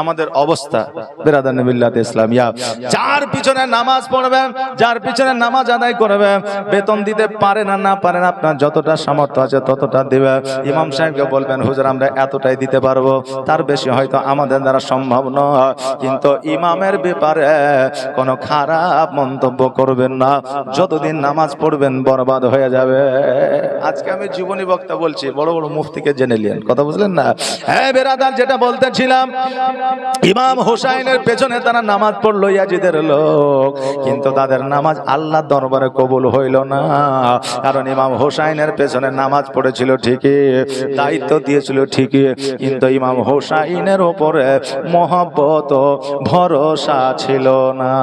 আমাদের অবস্থা বেরাদার মিল্লাত ইসলামিয়া। যার পিছনে নামাজ পড়বেন, যার পিছনে নামাজ আদায় করবেন, বেতন দিতে পারেন আর না পারেন, আপনার যতটা সামর্থ্য আছে ততটা দিবেন। ইমাম সাহেবকে বলবেন হুজুর আমরা এতটাই দিতে পারবো, তার বেশি হয়তো আমাদের দ্বারা সম্ভব নয়, কিন্তু ইমামের ব্যাপারে কোনো খারাপ মন্তব্য করবেন না। যতদিন নামাজ পড়বেন বরবাদ হয়ে যাবে। আজকে আমি জীবনী বক্তা বলছি, বড় বড় মুফতিকে জেনে নিলেন, কথা বুঝলেন না? হ্যাঁ বেরাদার, যেটা বলতেছিলাম, ইমাম হোসাইনের পেছনে তারা নামাজ পড়লো ইয়াজিদের লোক, কিন্তু তাদের নামাজ আল্লাহর দরবারে কবুল হইল না। কারণ ইমাম হোসাইনের পেছনে নামাজ পড়েছিল ঠিকই, দায়িত্ব দিয়েছিল ঠিকই, কিন্তু ইমাম হোসাইনের উপরে মহব্বত ভরসা ছিল না।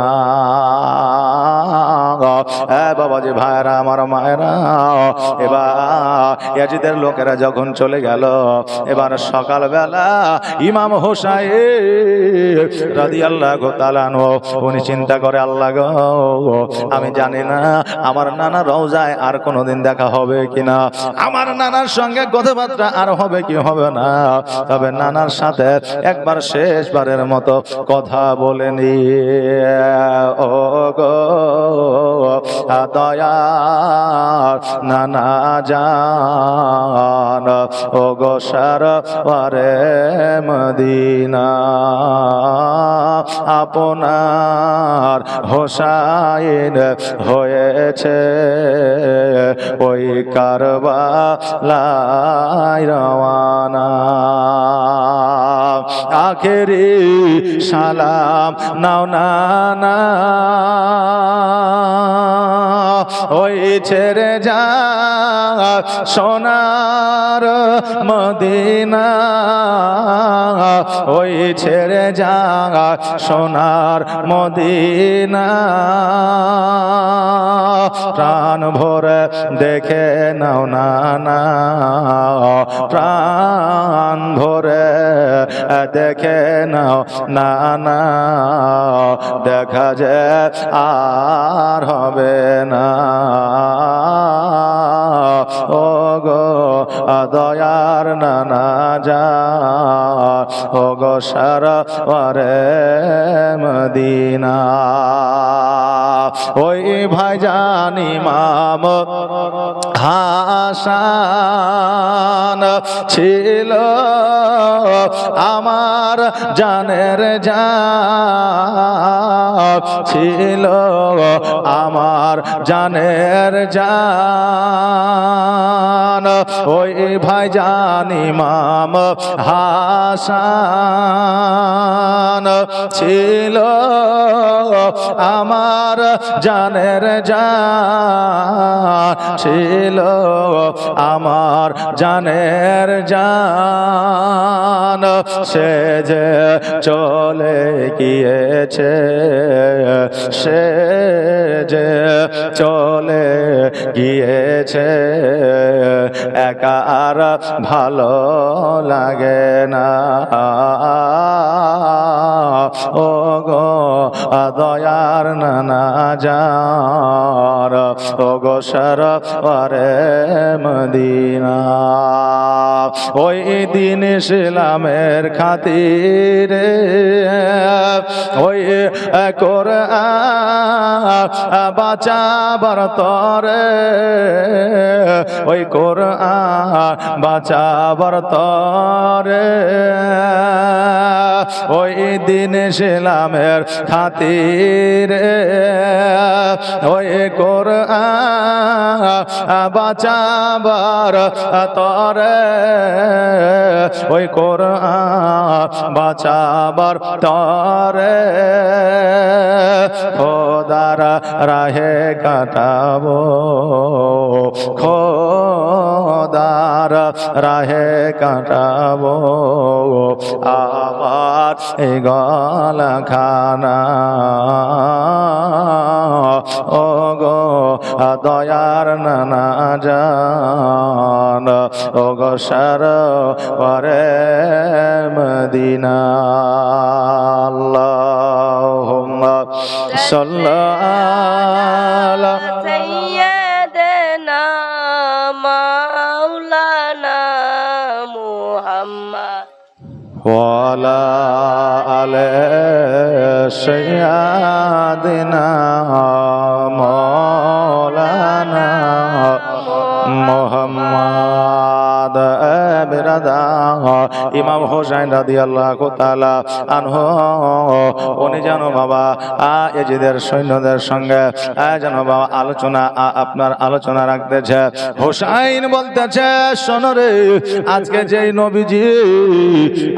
বাবাজি ভাইরা, আমার মায়েরা, এবার ইয়াজিদের লোকেরা যখন চলে গেল, এবার সকালবেলা ইমাম হোসাইন রাদিয়াল্লাহু তাআলা আনহু উনি চিন্তা করে, আল্লাহ গো, আমি জানি না আমার নানা রওজায় আর কোনোদিন দেখা হবে কিনা, আমার নানার সঙ্গে কথাবার্তা আর হবে কি হবে না, তবে নানার সাথে একবার শেষবারের মতো কথা বলে নি। ও গো দয়ার নানা জান, ও গো সরওয়ারে মদিনা, আপনার হোসাইন হয়েছে ওই কারবালায় রওয়ানা, আখেরি সালাম নাও নানা, ওই ছেড়ে যা সোনার মদিনা, ওই ছেড়ে যা সোনার মদিনা, প্রাণ ভরে দেখে নাও নানা, প্রাণ ভরে দেখে নাও নানা, দেখা যে আর হবে না। ও গো দয়ার নানা জান, ও গো সরওয়ারে মদিনা, ওই ভাইজান ইমাম হাসান ছিল আমার জানের জান, ছিল আমার জানের জান, ওই ভাইজান ইমাম হাসান ছিল আমার জানের জান, ছিল আমার জানের জান, সে যে চলে গিয়েছে, সে যে চলে গিয়েছে, একা আর ভালো লাগে না। ও গো দয়ার নানা জান, ও গো সরওয়ারে মদিনা, ওই দিন ইসলামের খাতিরে ওই কোরআন বাঁচাবার তরে, ওই কোরআন বাঁচাবার তরে, ওই দিন ইসলামের খাতিরে ওই কোরআন বাঁচাবার তরে, ওই কোরআন বাঁচাবার তরে, খোদার রাহে কাটাবো, খোদার রাহে কাটাবো আমার এই গলা খানা। ও গো দয়ার নানা জান, ও গো সরওয়ারে মদিনা, আল্লাহুম্মা সাল্লি আলা সাইয়্যিদিনা মাওলানা মুহাম্মদ ওয়া আলা আলি সাইয়্যিদিনা মাওলানা মুহাম্মদ। বিরাদার ইমাম হোসেন রাদিয়াল্লাহু তাআলা আনহু উনি যেন বাবা ইয়াজিদের সৈন্যদের সঙ্গে যেন বাবা আপনার আলোচনা রাখতেছে। হোসেন বলতেছে, শোনো রে, আজকে যেই নবীজি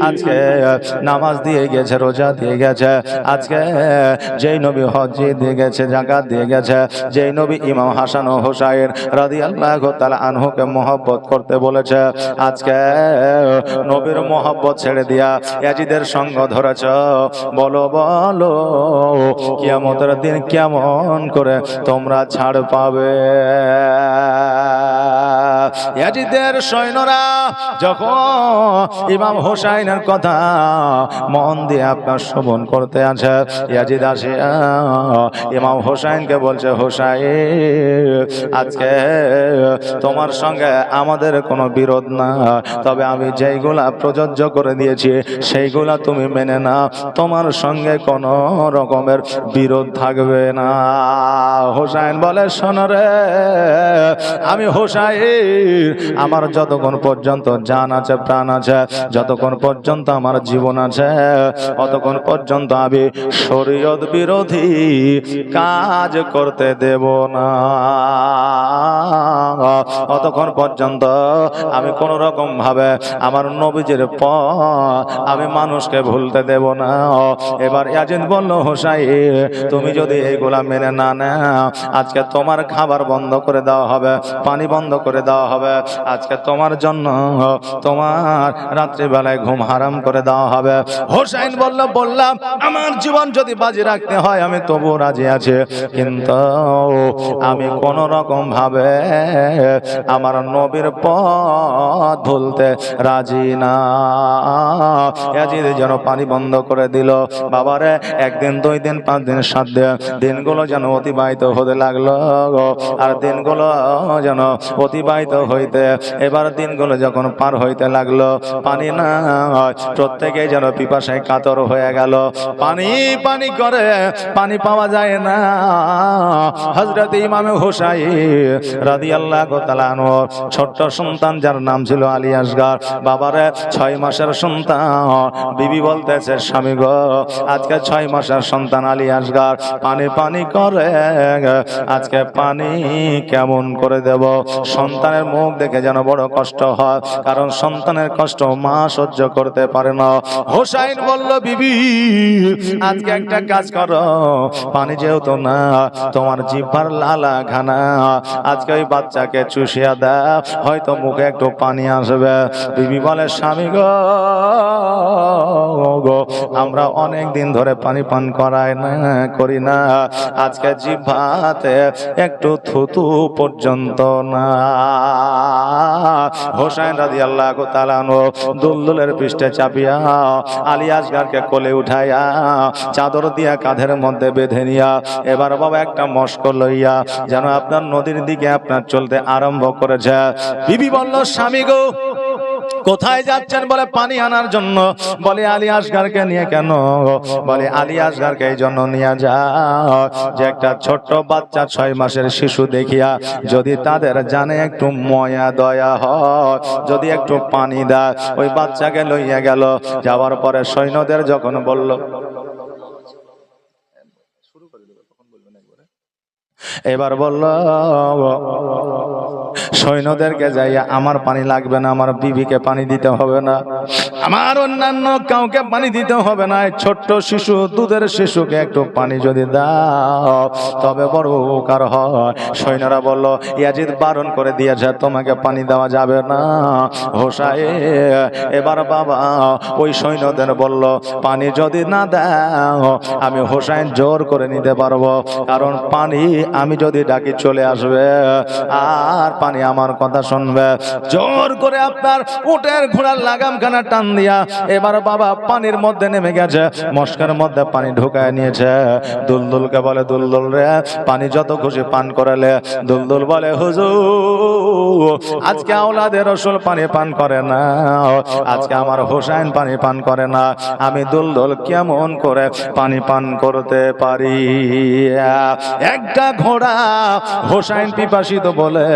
আজকে নামাজ দিয়ে গেছে, রোজা দিয়ে গেছে, আজকে যেই নবী হজ দিয়ে গেছে, যাকাত দিয়ে গেছে, যেই নবী ইমাম হাসান ও হোসাইন রাদিয়াল্লাহু তাআলা আনহুকে মহব্বত করতে বলেছে, আজকে নবীর মহব্বত ছেড়ে দিয়া ইয়াজিদের সঙ্গ ধরেছ। বলো বলো কিয়ামতের দিন কেমন করে তোমরা ছাড় পাবে? ইয়াজিদের সৈন্যরা যখন ইমাম হোসাইনের কথা মন দিয়ে আপনার শ্রবণ করতে আছে, ইয়াজিদ আসে ইমাম হোসাইনকে বলছে, হোসাইন, আজকে তোমার সঙ্গে আমাদের কোনো বিরোধ না, তবে আমি যেইগুলা প্রযোজ্য করে দিয়েছি সেইগুলা তুমি মেনে না, তোমার সঙ্গে কোনো রকমের বিরোধ থাকবে না। হোসাইন বলে, শোনো রে, আমি হোসাইন, আমার যতক্ষণ পর্যন্ত জান আছে, প্রাণ আছে, যতক্ষণ পর্যন্ত আমার জীবন আছে, অতক্ষণ পর্যন্ত আমি শরীয়ত বিরোধী কাজ করতে দেব না। অতক্ষণ পর্যন্ত আমি কোন রকম ভাবে আমার নবীজির আমি মানুষকে ভুলতে দেব না। এবার ইয়াজিদ বলল, হোসাইন, তুমি যদি এইগুলা মেনে না নাও, আজকে তোমার খাবার বন্ধ করে দেওয়া হবে, পানি বন্ধ করে দেওয়া হবে, আজকে তোমার জন্য তোমার রাত্রিবেলায় ঘুম হারাম করে দেওয়া হবে। হোসাইন বললাম আমার জীবন যদি বাজি রাখতে হয় আমি তবু রাজি আছি, কিন্তু আমি কোন রকম ভাবে আমার নবীর পথ ভুলতে রাজি না। ইয়াজিদ যেন পানি বন্ধ করে দিল। বাবারে, একদিন, 2 দিন, 5 দিন, 7 দিন, দিনগুলো যেন অতিবাহিত হতে লাগলো। আর দিনগুলো যেন অতিবাহিত হইতে, এবার দিনগুলো যখন পার হইতে লাগলো, পানি না, প্রত্যেকে যেন পিপাসায় কাতর হয়ে গেল। পানি পানি করে পানি পাওয়া যায় না। হযরত ইমাম হোসাইন রাদিয়াল্লাহু তাআলা আনহু ছোট্ট সন্তান, যার নাম ছিল আলী আসগর, বাবারে 6 মাসের সন্তান। বিবি বলতেছে, স্বামী গো, আজকে 6 মাসের সন্তান আলী আসগর পানি পানি করে, আজকে পানি কেমন করে দেব? সন্তানের মুখ দেখে যেন বড় কষ্ট হয়, কারণ সন্তানের কষ্ট মা সহ্য করতে পারে না। হোসাইন বলল, বিবি, আজকে একটা কাজ করো, পানি যেহেতু না, তোমার জিহ্বার লালা খানা আজকে ওই বাচ্চাকে চুষিয়া দাও, হয়তো মুখে একটু পানি আসবে। বিবি বলে, স্বামী গো, আমরা অনেক দিন ধরে পানি পান করি না, আজকে জিহ্বাতে একটু থুতু পর্যন্ত না। হোসাইন রাদিয়াল্লাহু তাআলা দুলদুলের পৃষ্ঠে চাপিয়া আলী আসগরকে কোলে উঠাইয়া চাদর দিয়া কাঁধের মধ্যে বেঁধে নিয়া এবার বাবা একটা মস্ক লইয়া যেন আপনার নদীর দিকে আপনার চলতে আরম্ভ করেছে। বিবি বলল, স্বামী গো, কোথায় যাচ্ছেন? বলে, পানি আনার জন্য। বলে, আলী আসগরকে নিয়ে কেন? বলে, আলী আসগরকে এই জন্য নিয়ে যাও যে একটা ছোট্ট বাচ্চা 6 মাসের শিশু দেখিয়া যদি তাদের জানে একটু ময়া দয়া হয়, যদি একটু পানি দেয়। ওই বাচ্চাকে লইয়া গেল। যাওয়ার পরে সৈন্যদের যখন বলল, এবার বলল সৈন্যদেরকে যাইয়া, আমার পানি লাগবে না, আমার বিবিকে পানি দিতে হবে না, আমার অন্যান্য কাউকে পানি দিতে হবে না, ছোট্ট শিশু, দুধের শিশুকে একটু পানি যদি দাও তবে বড় উপকার হয়। সৈন্যরা বলল, ইয়াজিদ বারণ করে দিয়েছে, তোমাকে পানি দেওয়া যাবে না। হোসাইন এবার বাবা ওই সৈন্যদের বলল, পানি যদি না দাও আমি হোসাইন জোর করে নিতে পারবো, কারণ পানি আমি যদি ডাকি চলে আসবে, আর পানি আমার কথা শুনবে। জোর করে আপনার উটের ঘোড়ার লাগামখানা টান দিয়া এবার বাবা পানির মধ্যে নেমে গেছে, মস্কের মধ্যে পানি ঢুকায় নিয়েছে। দুলদুলকে বলে, দুলদুল রে, পানি যত খুশি পান করালে। দুলদুল বলে, হুজুর, আজকে আওলাদের রাসূল পানি পান করে না, আজকে আমার হোসাইন পানি পান করে না, আমি দুলদুল কেমন করে পানি পান করতে পারি? একটা ঘোড়া হোসাইন পিপাসিত বলে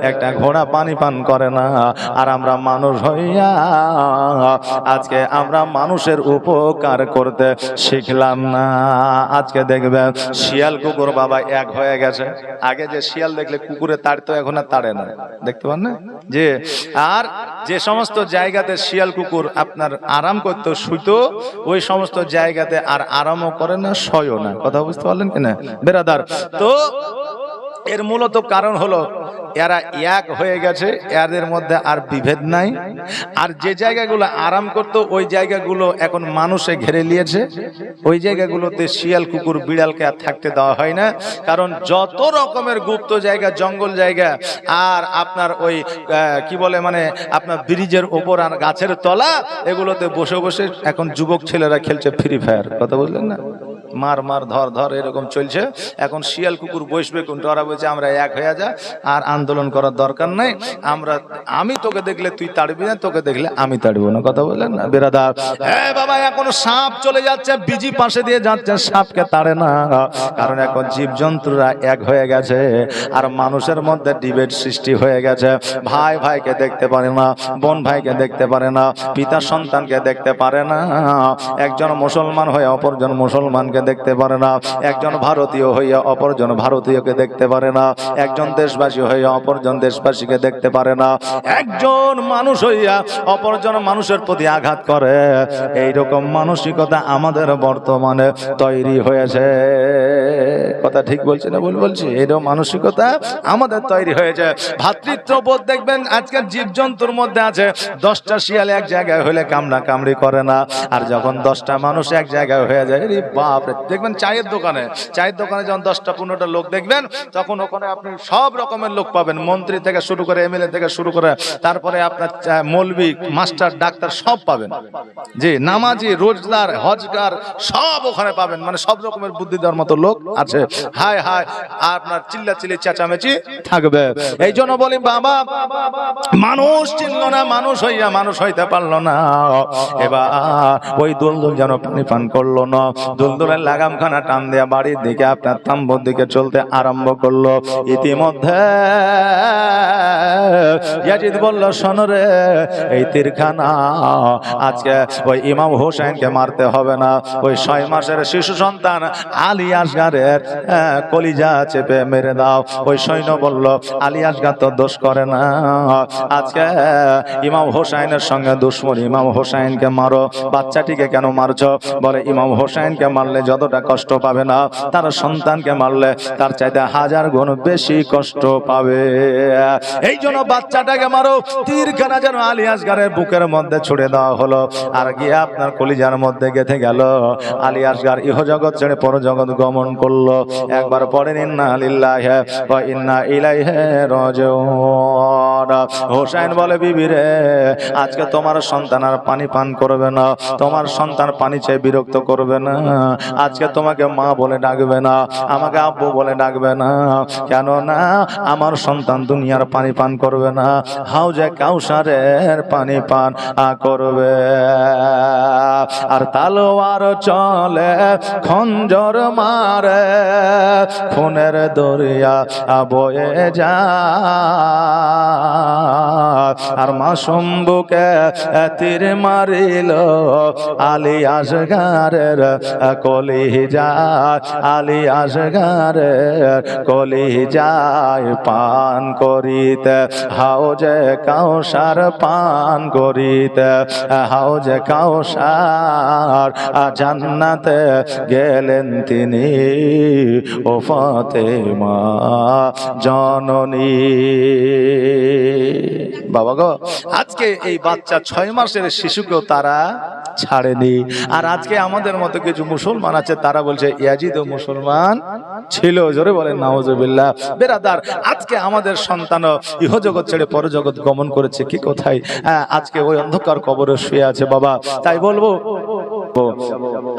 একটা ঘোড়া পানি পান করে না, আর আমরা মানুষ হইয়া আজকে আমরা মানুষের উপকার করতে শিখলাম না। আজকে দেখবেন শিয়াল কুকুর বাবা এক হয়ে গেছে। আগে যে শিয়াল দেখলে কুকুরে তাড়তো, এখন আর তাড়ে না, দেখতে পান না যে। আর যে সমস্ত জায়গাতে শিয়াল কুকুর আপনার আরাম করতো, শুইতো, ওই সমস্ত জায়গাতে আর আরামও করে না, শয়ও না। কথা বুঝতে পারলেন কিনা বেরাদার? তো এর মূলত কারণ হলো এরা এক হয়ে গেছে, এদের মধ্যে আর বিভেদ নাই। আর যে জায়গাগুলো আরাম করতো ওই জায়গাগুলো এখন মানুষে ঘিরে নিয়েছে, ওই জায়গাগুলোতে শিয়াল কুকুর বিড়ালকে আর থাকতে দেওয়া হয় না। কারণ যত রকমের গুপ্ত জায়গা, জঙ্গল জায়গা, আর আপনার ওই কি বলে মানে আপনার ব্রিজের ওপর আর গাছের তলা, এগুলোতে বসে বসে এখন যুবক ছেলেরা খেলছে ফ্রি ফায়ার। কথা বললেন না? মার মার ধর ধর এরকম চলছে। এখন শিয়াল কুকুর বসবে কোনটা, ওরা বলছে আমরা এক হয়ে যা, আর আন্দোলন করার দরকার নাই। আমি তোকে দেখলে তুই তাড়বি না, তোকে দেখলে আমি তাড়বো না। কথা বললেন না বেরাদার? হ্যাঁ বাবা, এখন সাপ চলে যাচ্ছে, বিজি পাশে দিয়ে যাচ্ছে, সাপকে তাড়ে না। কারণ এখন জীবজন্তুরা এক হয়ে গেছে, আর মানুষের মধ্যে ডিবেট সৃষ্টি হয়ে গেছে। ভাই ভাইকে দেখতে পারে না, বোন ভাইকে দেখতে পারে না, পিতা সন্তানকে দেখতে পারে না, একজন মুসলমান হয়ে অপরজন মুসলমানকে দেখতে পারে না, একজন ভারতীয় হইয়া অপরজন ভারতীয়কে দেখতে পারে না, একজন দেশবাসী হইয়া অপরজন দেশবাসীকে দেখতে পারে না, একজন মানুষ হইয়া অপরজন মানুষের প্রতি আঘাত করে। এইরকম মানসিকতা আমাদের বর্তমানে তৈরি হয়েছে। কথা ঠিক বলছি না ভুল বলছি? এইরকম মানসিকতা আমাদের তৈরি হয়েছে। ভ্রাতৃত্ববোধ দেখবেন আজকের জীবজন্তুর মধ্যে আছে। 10টা শিয়াল এক জায়গায় হলে কামড়া কামড়ি করে না, আর যখন 10টা মানুষ এক জায়গায় হয়ে যায়, বাপ রে, দেখবেন চায়ের দোকানে যখন 10টা 15টা লোক দেখবেন, তখন ওখানে আপনি সব রকমের লোক পাবেন, মন্ত্রী থেকে শুরু করে এমএলএ থেকে শুরু করে, তারপরে আপনার মৌলবি, মাস্টার, ডাক্তার সব পাবেন, জি, নামাজি, রোজদার, হজগার সব ওখানে পাবেন। মানে সব রকমের বুদ্ধি দেওয়ার মতো লোক আছে। হায় হায়, আপনার চিল্লাচিল্লি চেঁচামেচি থাকবে। এই জন্য বলি বাবা, মানুষ চিনল না, মানুষ হইয়া মানুষ হইতে পারলো না। এবার ওই দুলদুল যেন পানি পান করলো না, দুলদুলের লাগামখানা টান দেয়া বাড়ির দিকে আপনার তাম্বুর দিকে চলতে আরম্ভ করলো। ইতিমধ্যে ইয়াজিদ বলল, শোনো রে, এই তীরখানা আজকে ওই ইমাম হোসেনকে মারতে হবে না, ওই 6 মাসের শিশু সন্তান আলী আসগারের কলিজা চেপে মেরে দাও। ওই সৈন্য বলল, আলী আসগার তো দোষ করে না, আজকে ইমাম হোসেনের সঙ্গে দুশ্মন, ইমাম হোসেনকে মারো। বাচ্চাটিকে কেন মারছো? বলে ইমাম হোসেনকে মারলে যতটা কষ্ট পাবে না, তার সন্তানকে মারলে তার চাইতে 1000 গুণ বেশি কষ্ট পাবে। এই জন্য বাচ্চাটাকে মারো। তীরখানা যেন আলী আসগারের বুকের মধ্যে ছুড়ে দেওয়া হলো, আর গিয়ে আপনার কলিজার মধ্যে গেঁথে গেল। আলী আসগার ইহজগৎ ছেড়ে পরজগৎ গমন করলো। একবার পড়েন, ইন্না লিল্লাহি ওয়া ইন্না ইলাইহি রাজিউন। হোসেন বলে, বিবি রে, আজকে তোমার সন্তান আর পানি পান করবে না, তোমার সন্তান পানি চেয়ে বিরক্ত করবে না, আজকে তোমাকে মা বলে ডাকবে না, আমাকে আব্বু বলে ডাকবে না। কেন না? আমার সন্তান দুনিয়ার পানি পান করবে না, হাউজে কাউসারের পানি পান করবে। আর তালোয়ার চলে, খঞ্জর মারে, খুনের দরিয়া বয়ে যায়। আর মাসুম বুকে তীর মারিল আলী আসগারের কলিজা, আলী আসগারের কলিজায় পান করিতে, হাউজে কাউসার পান করিতে, হাউজে কাউসার জান্নাতে গেলেন তিনি, ও ফাতেমা জননী। বাবা গো, আজকে এই বাচ্চা 6 মাসের শিশুকেও তারা ছাড়েনি। আর আজকে আমাদের মতো কিছু মুসলমান আছে, তারা বলছে ইয়াজিদও মুসলমান ছিল। জোরে বলেন নাউজুবিল্লাহ। বেরাদার, আজকে আমাদের সন্তান ইহজগৎ ছেড়ে পরজগৎ গমন করেছে। কি কোথায়? আজকে ওই অন্ধকার কবরে শুয়ে আছে বাবা। তাই বলবো,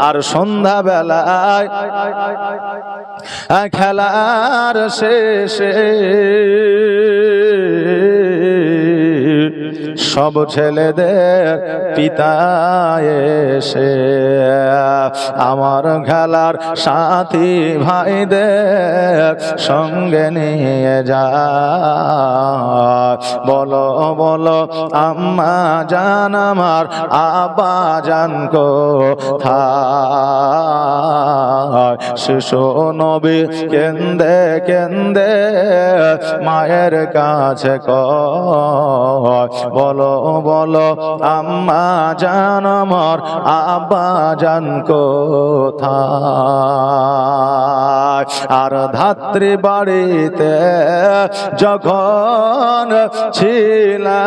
আর সন্ধ্যা বেলায় খেলার শেষে সব ছেলেদের পিতা এসে আমার খেলার সাথী ভাইদের সঙ্গে নিয়ে যায়। বলো বলো আম্মা জান আমার আব্বা জান কোথায়? শিশু নবী কেন্দে কেন্দে মায়ের কাছে কয়, বলো বলো আম্মা জান আমার আব্বা জান কোথায়? আর ধাত্রী বাড়িতে যখন ছিলাম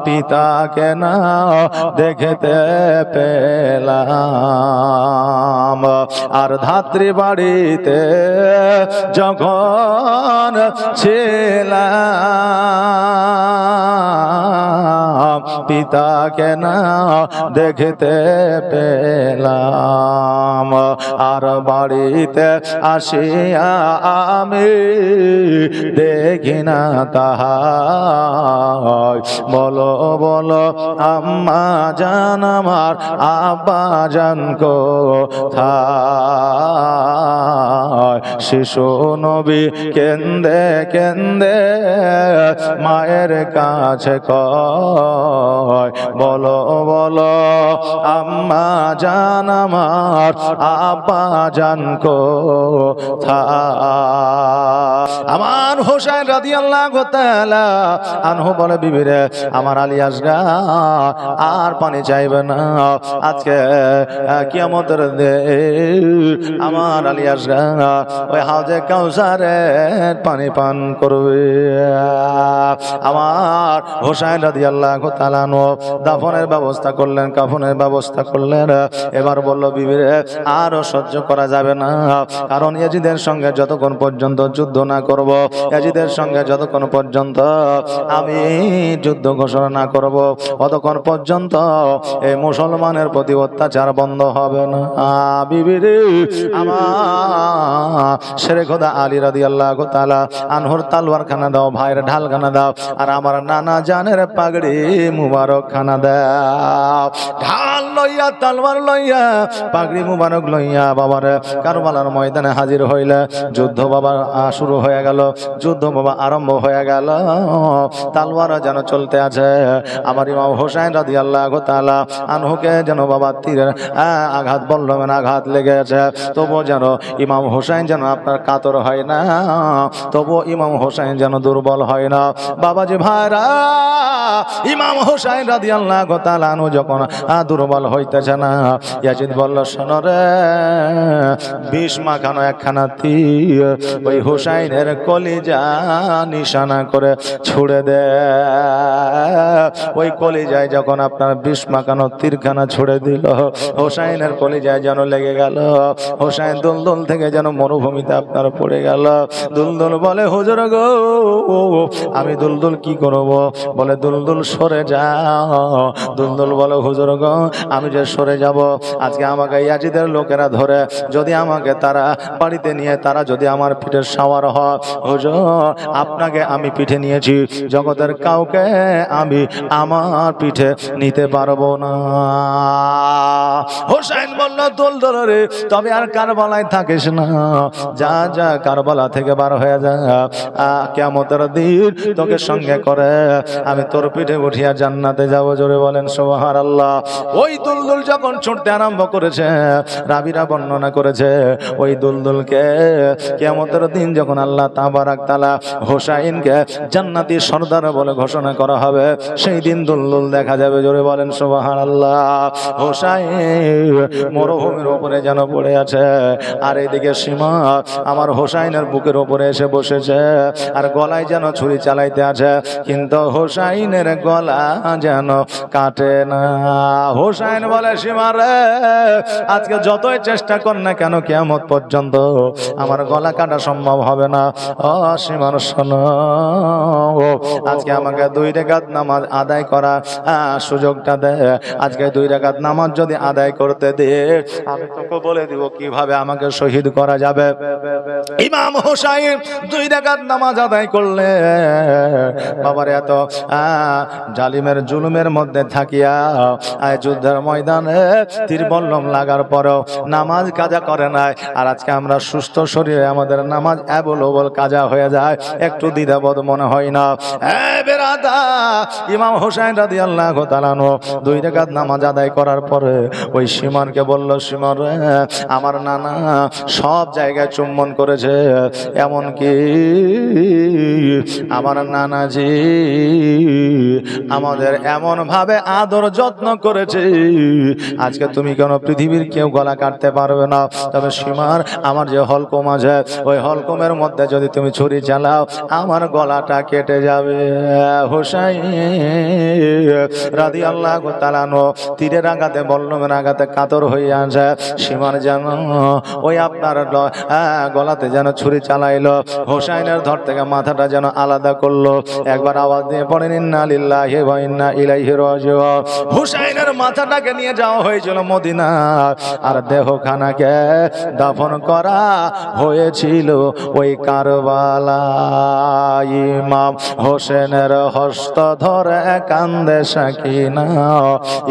পিতাকে না দেখতে পেলাম। আর ধাত্রী বাড়িতে যখন ছিলাম পিতাকে না দেখতে পেলাম। আর বাড়িতে আসিয়া আমি দেখি না তাহার। বলো বলো আম্মা জান আমার আব্বা জান কোথায়? শিশু নবী কেন্দে কেন্দে মায়ের কাছে কয়, বলো বলো আম্মা জান আমার আব্বা জান কোথায়? আমার হোসেন রাদিয়াল্লাহু তাআলা আনহু বলে, বিবিরে আমার আলী আসগা আর পানি চাইবে না, আজকে কিয়ামতের দিন আমার আলী আসগা ওই হাউজে কাউসারে পানি পান করবে। আমার হোসেন রাদিয়াল্লাহু তাআলা আনহু দাফনের ব্যবস্থা করলেন, কাফনের ব্যবস্থা করলেন। এবার বলল, বিবিরে আরো সহ্য করা যাবে না, কারণ ইয়াজিদের সঙ্গে যতক্ষণ পর্যন্ত যুদ্ধ না করব, ইয়াজিদের সঙ্গে যতক্ষণ পর্যন্ত আমি যুদ্ধ ঘোষণা না করব, ততক্ষণ পর্যন্ত এই মুসলমানের প্রতি অত্যাচার বন্ধ হবে না। বিবিরে আমার শেরে খোদা আলী রাদিয়াল্লাহু তাআলা আনহুর তালওয়ার খানা দাও, ভাইয়ের ঢাল খানা দাও, আর আমার নানা জানের পাগড়ি মুবারক খানা দাও। ঢাল লইয়া তালওয়ার লইয়া পাগড়ি মুবারক লইয়া বাবার কারবালার ময়দানে হাজির হইলে যুদ্ধ বাবা শুরু হয়ে গেল, যুদ্ধ বাবা আরম্ভ হয়ে গেল। তালওয়ার যেন চলতে আছে। আমার ইমাম হোসেন রাদিয়াল্লাহু তাআলা আনহুকে যেন বাবা তীরের আঘাত বল্লমের আঘাত লেগে আছে, তবু যেন ইমাম হোসেন যেন আপনার কাতর হয় না, তবু ইমাম হোসেন যেন দুর্বল হয় না। বাবাজি ভাইরা, ইমাম হোসেন রাদিয়াল্লাহু তাআলা আনহু যখন দুর্বল হইতেছে না, ইয়াজিদ বলল, শোনো রে, বিষ মাখানো একখানা তীর ওই হোসেনের কলিজা নিশানা করে ছুড়ে দে। ওই কলিজায় যখন আপনার বিষ মাখানো তীরখানা ছুড়ে দিল, হোসেনের কলিজায় যেন লেগে গেল। হোসেন দুলদুল থেকে যেন মরুভূমিতে আপনার পড়ে গেল। দুলদুল বলে, হুজুর গো, আমি দুলদুল কি করব? বলে, দুলদুল সরে যাও। দুলদুল বলে, হুজুর গো, আমি যে সরে যাব, আজকে আমাকে ইয়াজিদের লোকেরা ধরে যদি আমাকে তারা বাড়িতে নিয়ে তারা যদি আমার পিঠের সাওয়ার হয়, হুজুর আপনাকে আমি পিঠে নিয়েছি, জগতের কাউকে আমি আমার পিঠে নিতে পারবো না। হোসেন বলল, দুলদুল রে, তবে আর কারবালায় থাকিস না, যা যা কারবালা থেকে বার হয়ে যা, কিয়ামতের দিন তোকে সঙ্গে করে আমি তোর পিঠে উঠিয়া জান্নাতে যাব। জোরে বলেন সুবহানাল্লাহ। ওই দুলদুল যখন ছুটতে আরম্ভ করেছে, রাবিরা বর্ণনা করেছে, ওই দুলদুলকে কিয়ামতের দিন যখন আল্লাহ তাবারাক তাআলা হোসাইনকে জান্নাতি সর্দার বলে ঘোষণা করা হবে, সেই দিন দুলদুল দেখা যাবে। জোরে বলেন সুবহানাল্লাহ। হোসাইন মরুভূমির উপরে যেন পড়ে আছে, আর এইদিকে সীমা আমার হোসাইনের বুকের উপরে এসে বসেছে, আর গলায় যেন ছুরি চালাইতে আছে, কিন্তু হোসাইনের গলা যেন কাটে না। হোসাইন হোসেন বলে সীমা রে, আজকে যতই চেষ্টা কর না কেন কিয়ামত পর্যন্ত আমার গলা কাটা সম্ভব হবে না। ও সীমার শোনো, আজকে আমাকে 2 রাকাত নামাজ আদায় করা সুযোগটা দে। আজকে 2 রাকাত নামাজ যদি আদায় করতে দে, আমি তোকে বলে দিব কিভাবে আমাকে শহীদ করা যাবে। ইমাম হোসেন 2 রাকাত নামাজ আদায় করলে বাবার এত জালিমের জুলুমের মধ্যে থাকিয়া যুদ্ধের ময়দানে তীর বল্লম লাগার পরও নামাজ কাজা করে নাই। আর আজকে আমরা সুস্থ শরীরে আমাদের নামাজ অ্যাবল কাজা হয়ে যায়, একটু দ্বিধাবোধ মনে হয় না। ইমাম হোসেন রাদিয়াল্লাহু তাআলা 2 রাকাত নামাজ আদায় করার পরে ওই সীমানকে বলল, সীমান রে, আমার নানা সব জায়গায় চুম্বন করেছে, এমনকি আমার নানাজি আমাদের এমন ভাবে আদর যত্ন করেছে, আজকে তুমি কেন পৃথিবীর কেউ গলা কাটতে পারবে না। তবে সীমার আমার যে হলকম আছে, ওই হলকমের মধ্যে যদি তুমি ছুরি চালাও আমার গলাটা কেটে যাবে। হোসেন রাদিয়াল্লাহু তাআলা তীরের আঘাতে বল্লমের আঘাতে কাতর হয়ে আছে। সীমার যেন ওই আপনার গলাতে যেন ছুরি চালাইলো, হোসেনের ধর থেকে মাথাটা যেন আলাদা করলো। একবার আওয়াজ দিয়ে পড়েন ইন্না লিল্লাহি ওয়া ইন্না ইলাইহি রাজিউন। হোসেনের মাথাটাকে নিয়ে যাওয়া হয়েছিল মদিনা, আর দেহখানাকে দাফন করা হয়েছিল ওই কারবালা। ইমাম হোসেনের হস্ত ধরে কান্দে সাকিনা,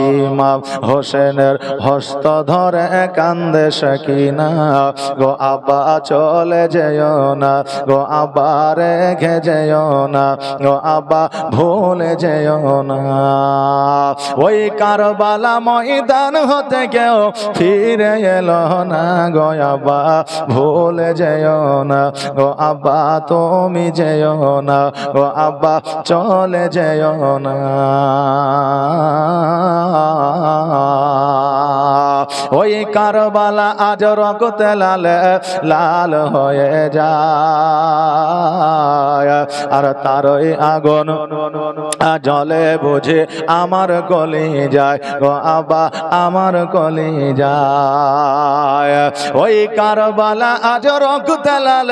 ইমাম হোসেনের হস্ত ধরে কান্দে সাকিনা, গো আব্বা চলে যেও না, গো আব্বা রেখে যেও না, গো আব্বা ভুলে যেও না। ওই কারবালা ময়দান হতে কেউ ফিরে এলো না, গো আব্বা ভুলে যেও না, গো আব্বা তুমি যেও না, গো আব্বা চলে যেও না। ওই কারবালা আজ রক্তে লাল লাল হয়ে যায়, আর তারই আগুন জলে বুঝে আমার গলি যায়, গো আব্বা আমার গলি যায়। ওই কারবালা আজ রক্তে লাল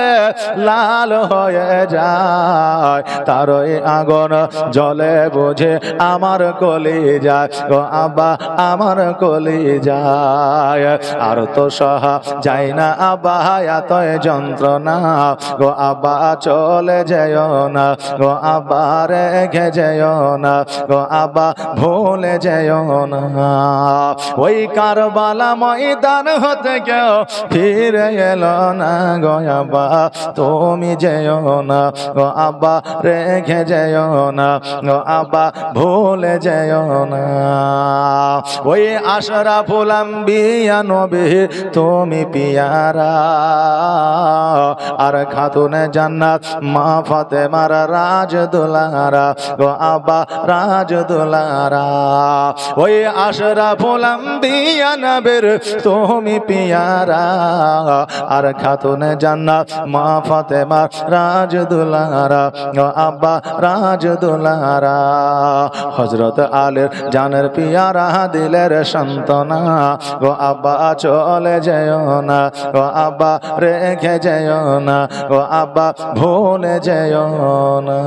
লাল হয়ে যায়, তারই আগুন জলে বুঝে আমার গলি যায়, গো আব্বা আমার গলি যায়। আর তো সহা যায় না আব্বা এতই যন্ত্রণা, গো আব্বা চলে যেও না, গো আব্বা রেখে যেও না, গো আব্বা ভুলে যেও না। ওই কারবালা ময়দান হতে কেউ ফিরে এলো না, গো আব্বা তুমি যেও না, গো আব্বা রেখে যেও না, গো আব্বা ভুলে যেও না। ওই আশরাফুল আম্বিয়া নবী তুমি পিয়ারা, আর খাতুনে জান্নাত মা ফাতেমার রাজ দুলারা, গো আব্বা রাজ দুলারা। ওই আশরাফুল আম্বিয়া নবীর তুমি পিয়ারা, আর খাতুনে জান্নাত মা ফাতেমার রাজ দুলারা, গো আব্বা রাজ দুলারা। হযরত আলীর জানের পিয়ারা দিলের সান্তনা, গো আব্বা চলে যেও না, গো আব্বা রেখে যেও না, গো আব্বা ভুলে যেও না।